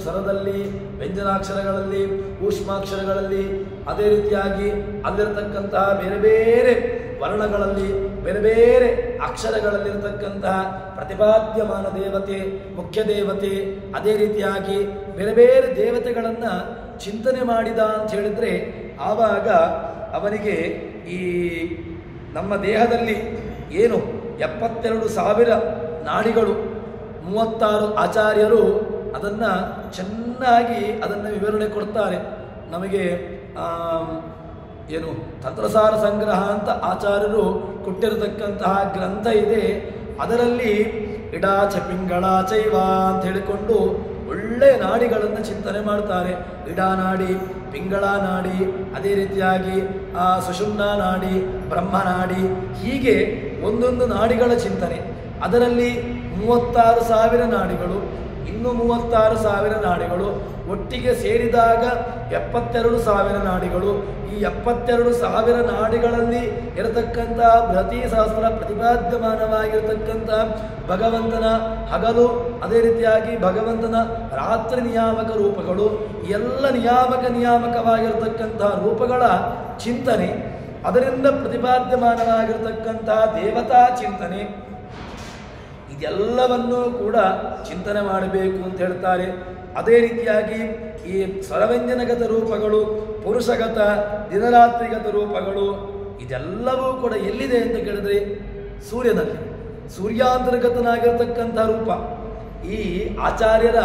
ಸ್ವರದಲ್ಲಿ ವ್ಯಂಜನಾಕ್ಷರಗಳಲ್ಲಿ ಊಷ್ಮಾಕ್ಷರಗಳಲ್ಲಿ ಅದೇ ರೀತಿಯಾಗಿ ಅಲ್ಲಿರತಕ್ಕಂತಹ ಬೇರೆ ಬೇರೆ ವರ್ಣಗಳಲ್ಲಿ ಬೇರೆ ಬೇರೆ ಅಕ್ಷರಗಳಲ್ಲಿರತಕ್ಕಂತಹ ಪ್ರತಿಪಾದ್ಯಮಾನ ದೇವತೆ, ಮುಖ್ಯ ದೇವತೆ, ಅದೇ ರೀತಿಯಾಗಿ ಬೇರೆ ಬೇರೆ ದೇವತೆಗಳನ್ನು ಚಿಂತನೆ ಮಾಡಿದ ಅಂತ ಹೇಳಿದರೆ ಆವಾಗ ಅವನಿಗೆ ಈ ನಮ್ಮ ದೇಹದಲ್ಲಿ ಏನು 72,000 ನಾಡಿಗಳು, 36 ಆಚಾರ್ಯರು ಅದನ್ನು ಚೆನ್ನಾಗಿ ಅದನ್ನು ವಿವರಣೆ ಕೊಡ್ತಾರೆ. ನಮಗೆ ಏನು ತಂತ್ರಸಾರ ಸಂಗ್ರಹ ಅಂತ ಆಚಾರ್ಯರು ಕೊಟ್ಟಿರತಕ್ಕಂತಹ ಗ್ರಂಥ ಇದೆ. ಅದರಲ್ಲಿ ಇಡಾಚ ಪಿಂಗಳ ಚೈವ ಅಂತ ಹೇಳಿಕೊಂಡು ಒಳ್ಳೆಯ ನಾಡಿಗಳನ್ನು ಚಿಂತನೆ ಮಾಡ್ತಾರೆ. ಇಡಾ ನಾಡಿ, ಪಿಂಗಳ ನಾಡಿ, ಅದೇ ರೀತಿಯಾಗಿ ಸುಷುಮ್ನ ನಾಡಿ, ಬ್ರಹ್ಮನಾಡಿ, ಹೀಗೆ ಒಂದೊಂದು ನಾಡಿಗಳ ಚಿಂತನೆ. ಅದರಲ್ಲಿ 36,000 ನಾಡಿಗಳು, ಇನ್ನು 36,000 ನಾಡಿಗಳು, ಒಟ್ಟಿಗೆ ಸೇರಿದಾಗ 72,000 ನಾಡಿಗಳು. ಈ 72,000 ನಾಡಿಗಳಲ್ಲಿ ಇರತಕ್ಕಂಥ ಬೃಹತಿ ಸಹಸ್ರ ಪ್ರತಿಪಾದ್ಯಮಾನವಾಗಿರತಕ್ಕಂಥ ಭಗವಂತನ ಹಗಲು, ಅದೇ ರೀತಿಯಾಗಿ ಭಗವಂತನ ರಾತ್ರಿ ನಿಯಾಮಕ ರೂಪಗಳು, ಎಲ್ಲ ನಿಯಾಮಕವಾಗಿರತಕ್ಕಂಥ ರೂಪಗಳ ಚಿಂತನೆ, ಅದರಿಂದ ಪ್ರತಿಪಾದ್ಯಮಾನವಾಗಿರತಕ್ಕಂಥ ದೇವತಾ ಚಿಂತನೆ, ಇದೆಲ್ಲವನ್ನೂ ಕೂಡ ಚಿಂತನೆ ಮಾಡಬೇಕು ಅಂತ ಹೇಳ್ತಾರೆ. ಅದೇ ರೀತಿಯಾಗಿ ಈ ಸ್ವರವ್ಯಂಜನಗತ ರೂಪಗಳು, ಪುರುಷಗತ, ದಿನರಾತ್ರಿಗತ ರೂಪಗಳು, ಇದೆಲ್ಲವೂ ಕೂಡ ಎಲ್ಲಿದೆ ಅಂತ ಕೇಳಿದ್ರೆ ಸೂರ್ಯನಲ್ಲಿ, ಸೂರ್ಯಾಂತರ್ಗತನಾಗಿರ್ತಕ್ಕಂಥ ರೂಪ. ಈ ಆಚಾರ್ಯರ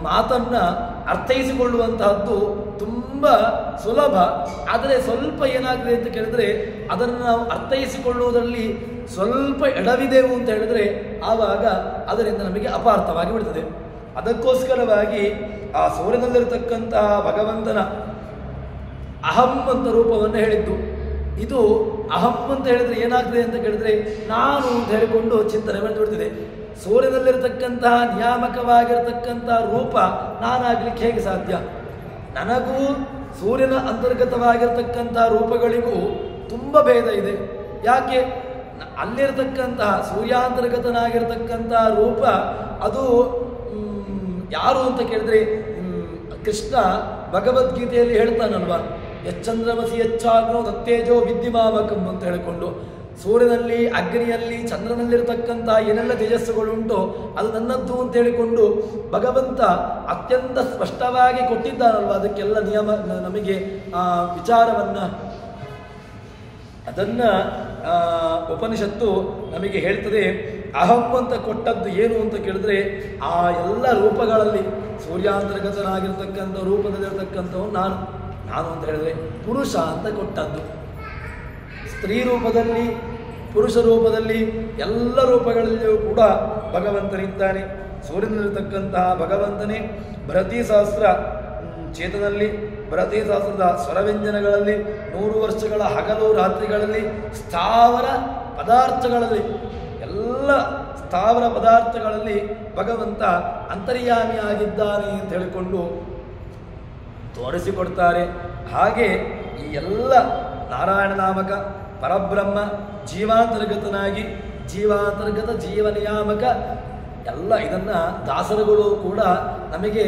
ಮಾತನ್ನು ಅರ್ಥೈಸಿಕೊಳ್ಳುವಂತಹದ್ದು ತುಂಬ ಸುಲಭ. ಆದರೆ ಸ್ವಲ್ಪ ಏನಾಗಿದೆ ಅಂತ ಕೇಳಿದ್ರೆ ಅದನ್ನು ನಾವು ಅರ್ಥೈಸಿಕೊಳ್ಳುವುದರಲ್ಲಿ ಸ್ವಲ್ಪ ಎಡವಿದೆವು ಅಂತ ಹೇಳಿದ್ರೆ ಆವಾಗ ಅದರಿಂದ ನಮಗೆ ಅಪಾರ್ಥವಾಗಿ ಬಿಡ್ತದೆ. ಅದಕ್ಕೋಸ್ಕರವಾಗಿ ಆ ಸೂರ್ಯನಲ್ಲಿರತಕ್ಕಂತಹ ಭಗವಂತನ ಅಹಂ ಅಂತ ರೂಪವನ್ನು ಹೇಳಿದ್ದು. ಇದು ಅಹಂ ಅಂತ ಹೇಳಿದ್ರೆ ಏನಾಗ್ತದೆ ಅಂತ ಕೇಳಿದ್ರೆ ನಾನು ಅಂತ ಹೇಳಿಕೊಂಡು ಚಿಂತನೆ ಬಂದುಬಿಡ್ತಿದೆ. ಸೂರ್ಯನಲ್ಲಿರತಕ್ಕಂತಹ ನಿಯಾಮಕವಾಗಿರತಕ್ಕಂತಹ ರೂಪ ನಾನಾಗಲಿಕ್ಕೆ ಹೇಗೆ ಸಾಧ್ಯ? ನನಗೂ ಸೂರ್ಯನ ಅಂತರ್ಗತವಾಗಿರತಕ್ಕಂತಹ ರೂಪಗಳಿಗೂ ತುಂಬ ಭೇದ ಇದೆ. ಯಾಕೆ? ಅಲ್ಲಿರತಕ್ಕಂತಹ ಸೂರ್ಯಾಂತರ್ಗತನಾಗಿರ್ತಕ್ಕಂತಹ ರೂಪ ಅದು ಯಾರು ಅಂತ ಕೇಳಿದ್ರೆ ಕೃಷ್ಣ ಭಗವದ್ಗೀತೆಯಲ್ಲಿ ಹೇಳ್ತಾನಲ್ವ, ಯಚ್ಚಂದ್ರಮಸಿ ಯಚ್ಚಾಗ್ನೋ ತತ್ತೇಜೋ ವಿದ್ಯುಮಾವಕಂ ಅಂತ ಹೇಳಿಕೊಂಡು, ಸೂರ್ಯನಲ್ಲಿ, ಅಗ್ನಿಯಲ್ಲಿ, ಚಂದ್ರನಲ್ಲಿರತಕ್ಕಂಥ ಏನೆಲ್ಲ ತೇಜಸ್ಸುಗಳುಂಟು ಅದು ನನ್ನದ್ದು ಅಂತ ಹೇಳಿಕೊಂಡು ಭಗವಂತ ಅತ್ಯಂತ ಸ್ಪಷ್ಟವಾಗಿ ಕೊಟ್ಟಿದ್ದಾನಲ್ವ. ಅದಕ್ಕೆಲ್ಲ ನಿಯಮ ನಮಗೆ ವಿಚಾರವನ್ನು ಅದನ್ನು ಉಪನಿಷತ್ತು ನಮಗೆ ಹೇಳ್ತದೆ. ಅಹಂ ಅಂತ ಕೊಟ್ಟದ್ದು ಏನು ಅಂತ ಕೇಳಿದ್ರೆ ಆ ಎಲ್ಲ ರೂಪಗಳಲ್ಲಿ ಸೂರ್ಯಾಂತರ್ಗತನಾಗಿರ್ತಕ್ಕಂಥ ರೂಪದಲ್ಲಿರ್ತಕ್ಕಂಥವನು ನಾನು ಅಂತ ಹೇಳಿದ್ರೆ ಪುರುಷ ಅಂತ ಕೊಟ್ಟದ್ದು. ಸ್ತ್ರೀ ರೂಪದಲ್ಲಿ, ಪುರುಷ ರೂಪದಲ್ಲಿ, ಎಲ್ಲ ರೂಪಗಳಲ್ಲಿಯೂ ಕೂಡ ಭಗವಂತನಿದ್ದಾನೆ. ಸೂರ್ಯನಲ್ಲಿರ್ತಕ್ಕಂತಹ ಭಗವಂತನೇ ಭರತೀ ಸಹಸ್ರ ಚೇತನಲ್ಲಿ, ಭರತೀ ಸಹಸ್ರದ ಸ್ವರವ್ಯಂಜನಗಳಲ್ಲಿ, 100 ವರ್ಷಗಳ ಹಗಲು ರಾತ್ರಿಗಳಲ್ಲಿ, ಸ್ಥಾವರ ಪದಾರ್ಥಗಳಲ್ಲಿ, ಎಲ್ಲ ಸ್ಥಾವರ ಪದಾರ್ಥಗಳಲ್ಲಿ ಭಗವಂತ ಅಂತರ್ಯಾಮಿಯಾಗಿದ್ದಾನೆ ಅಂತ ಹೇಳಿಕೊಂಡು ತೋರಿಸಿಕೊಡ್ತಾರೆ. ಹಾಗೆ ಈ ಎಲ್ಲ ನಾರಾಯಣ ನಾಮಕ ಪರಬ್ರಹ್ಮ ಜೀವಾಂತರ್ಗತನಾಗಿ, ಜೀವಾಂತರ್ಗತ ಜೀವನಿಯಾಮಕ ಎಲ್ಲ ಇದನ್ನು ದಾಸರುಗಳು ಕೂಡ ನಮಗೆ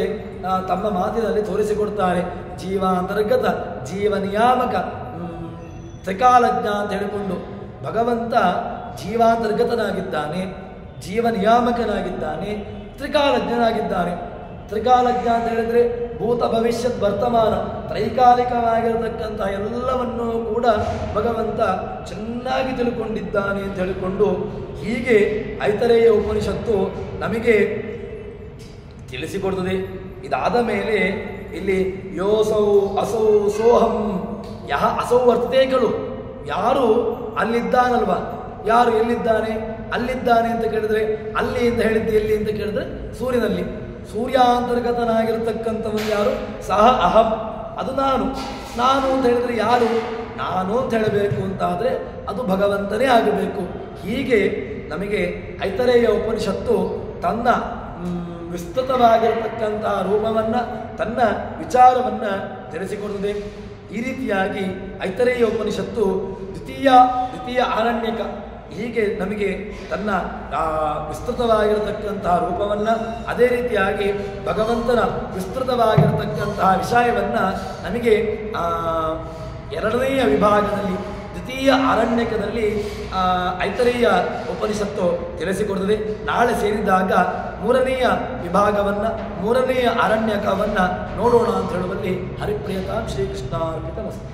ತಮ್ಮ ಮಾತಿನಲ್ಲಿ ತೋರಿಸಿಕೊಡ್ತಾರೆ. ಜೀವಾಂತರ್ಗತ ಜೀವನಿಯಾಮಕ ತ್ರಿಕಾಲಜ್ಞ ಅಂತ ಹೇಳಿಕೊಂಡು ಭಗವಂತ ಜೀವಾಂತರ್ಗತನಾಗಿದ್ದಾನೆ, ಜೀವನಿಯಾಮಕನಾಗಿದ್ದಾನೆ, ತ್ರಿಕಾಲಜ್ಞನಾಗಿದ್ದಾನೆ. ತ್ರಿಕಾಲಜ್ಞ ಅಂತ ಹೇಳಿದ್ರೆ ಭೂತ ಭವಿಷ್ಯತ್ ವರ್ತಮಾನ ತ್ರೈಕಾಲಿಕವಾಗಿರತಕ್ಕಂಥ ಎಲ್ಲವನ್ನೂ ಕೂಡ ಭಗವಂತ ಚೆನ್ನಾಗಿ ತಿಳ್ಕೊಂಡಿದ್ದಾನೆ ಅಂತ ಹೇಳಿಕೊಂಡು ಹೀಗೆ ಐತರೇಯ ಉಪನಿಷತ್ತು ನಮಗೆ ತಿಳಿಸಿಕೊಡ್ತದೆ. ಇದಾದ ಮೇಲೆ ಇಲ್ಲಿ ಯೋಸೌ ಅಸೌ ಸೋಹಂ ಯಹ ಅಸೌ ವರ್ತತೆ ಖಲು, ಯಾರು ಅಲ್ಲಿದ್ದಾನಲ್ವ, ಯಾರು ಎಲ್ಲಿದ್ದಾನೆ, ಅಲ್ಲಿದ್ದಾನೆ ಅಂತ ಕೇಳಿದ್ರೆ ಅಲ್ಲಿ ಅಂತ ಹೇಳಿದ್ದು ಎಲ್ಲಿ ಅಂತ ಕೇಳಿದ್ರೆ ಸೂರ್ಯನಲ್ಲಿ. ಸೂರ್ಯಾಂತರ್ಗತನಾಗಿರ್ತಕ್ಕಂಥವನು ಯಾರು? ಸಹ ಅಹಂ, ಅದು ನಾನು. ನಾನು ಅಂತ ಹೇಳಿದ್ರೆ ಯಾರು? ನಾನು ಅಂತ ಹೇಳಬೇಕು ಅಂತಾದರೆ ಅದು ಭಗವಂತನೇ ಆಗಬೇಕು. ಹೀಗೆ ನಮಗೆ ಐತರೇಯ ಉಪನಿಷತ್ತು ತನ್ನ ವಿಸ್ತೃತವಾಗಿರತಕ್ಕಂತಹ ರೂಪವನ್ನು, ತನ್ನ ವಿಚಾರವನ್ನು ತಿಳಿಸಿಕೊಡುತ್ತದೆ. ಈ ರೀತಿಯಾಗಿ ಐತರೇಯ ಉಪನಿಷತ್ತು ದ್ವಿತೀಯ ಆರಣ್ಯಕ ಹೀಗೆ ನಮಗೆ ತನ್ನ ವಿಸ್ತೃತವಾಗಿರತಕ್ಕಂತಹ ರೂಪವನ್ನು, ಅದೇ ರೀತಿಯಾಗಿ ಭಗವಂತನ ವಿಸ್ತೃತವಾಗಿರತಕ್ಕಂತಹ ವಿಷಯವನ್ನು ನಮಗೆ ಎರಡನೆಯ ವಿಭಾಗದಲ್ಲಿ ದ್ವಿತೀಯ ಆರಣ್ಯಕದಲ್ಲಿ ಐತರೇಯ ಉಪನಿಷತ್ತು ತಿಳಿಸಿಕೊಡುತ್ತದೆ. ನಾಳೆ ಸೇರಿದಾಗ ಮೂರನೆಯ ವಿಭಾಗವನ್ನು, ಮೂರನೆಯ ಆರಣ್ಯಕವನ್ನು ನೋಡೋಣ ಅಂತ ಹೇಳುವಲ್ಲಿ ಹರಿಪ್ರಿಯತಾಂ ಶ್ರೀಕೃಷ್ಣ ಅರ್ಪಿತಮಸ್ತು.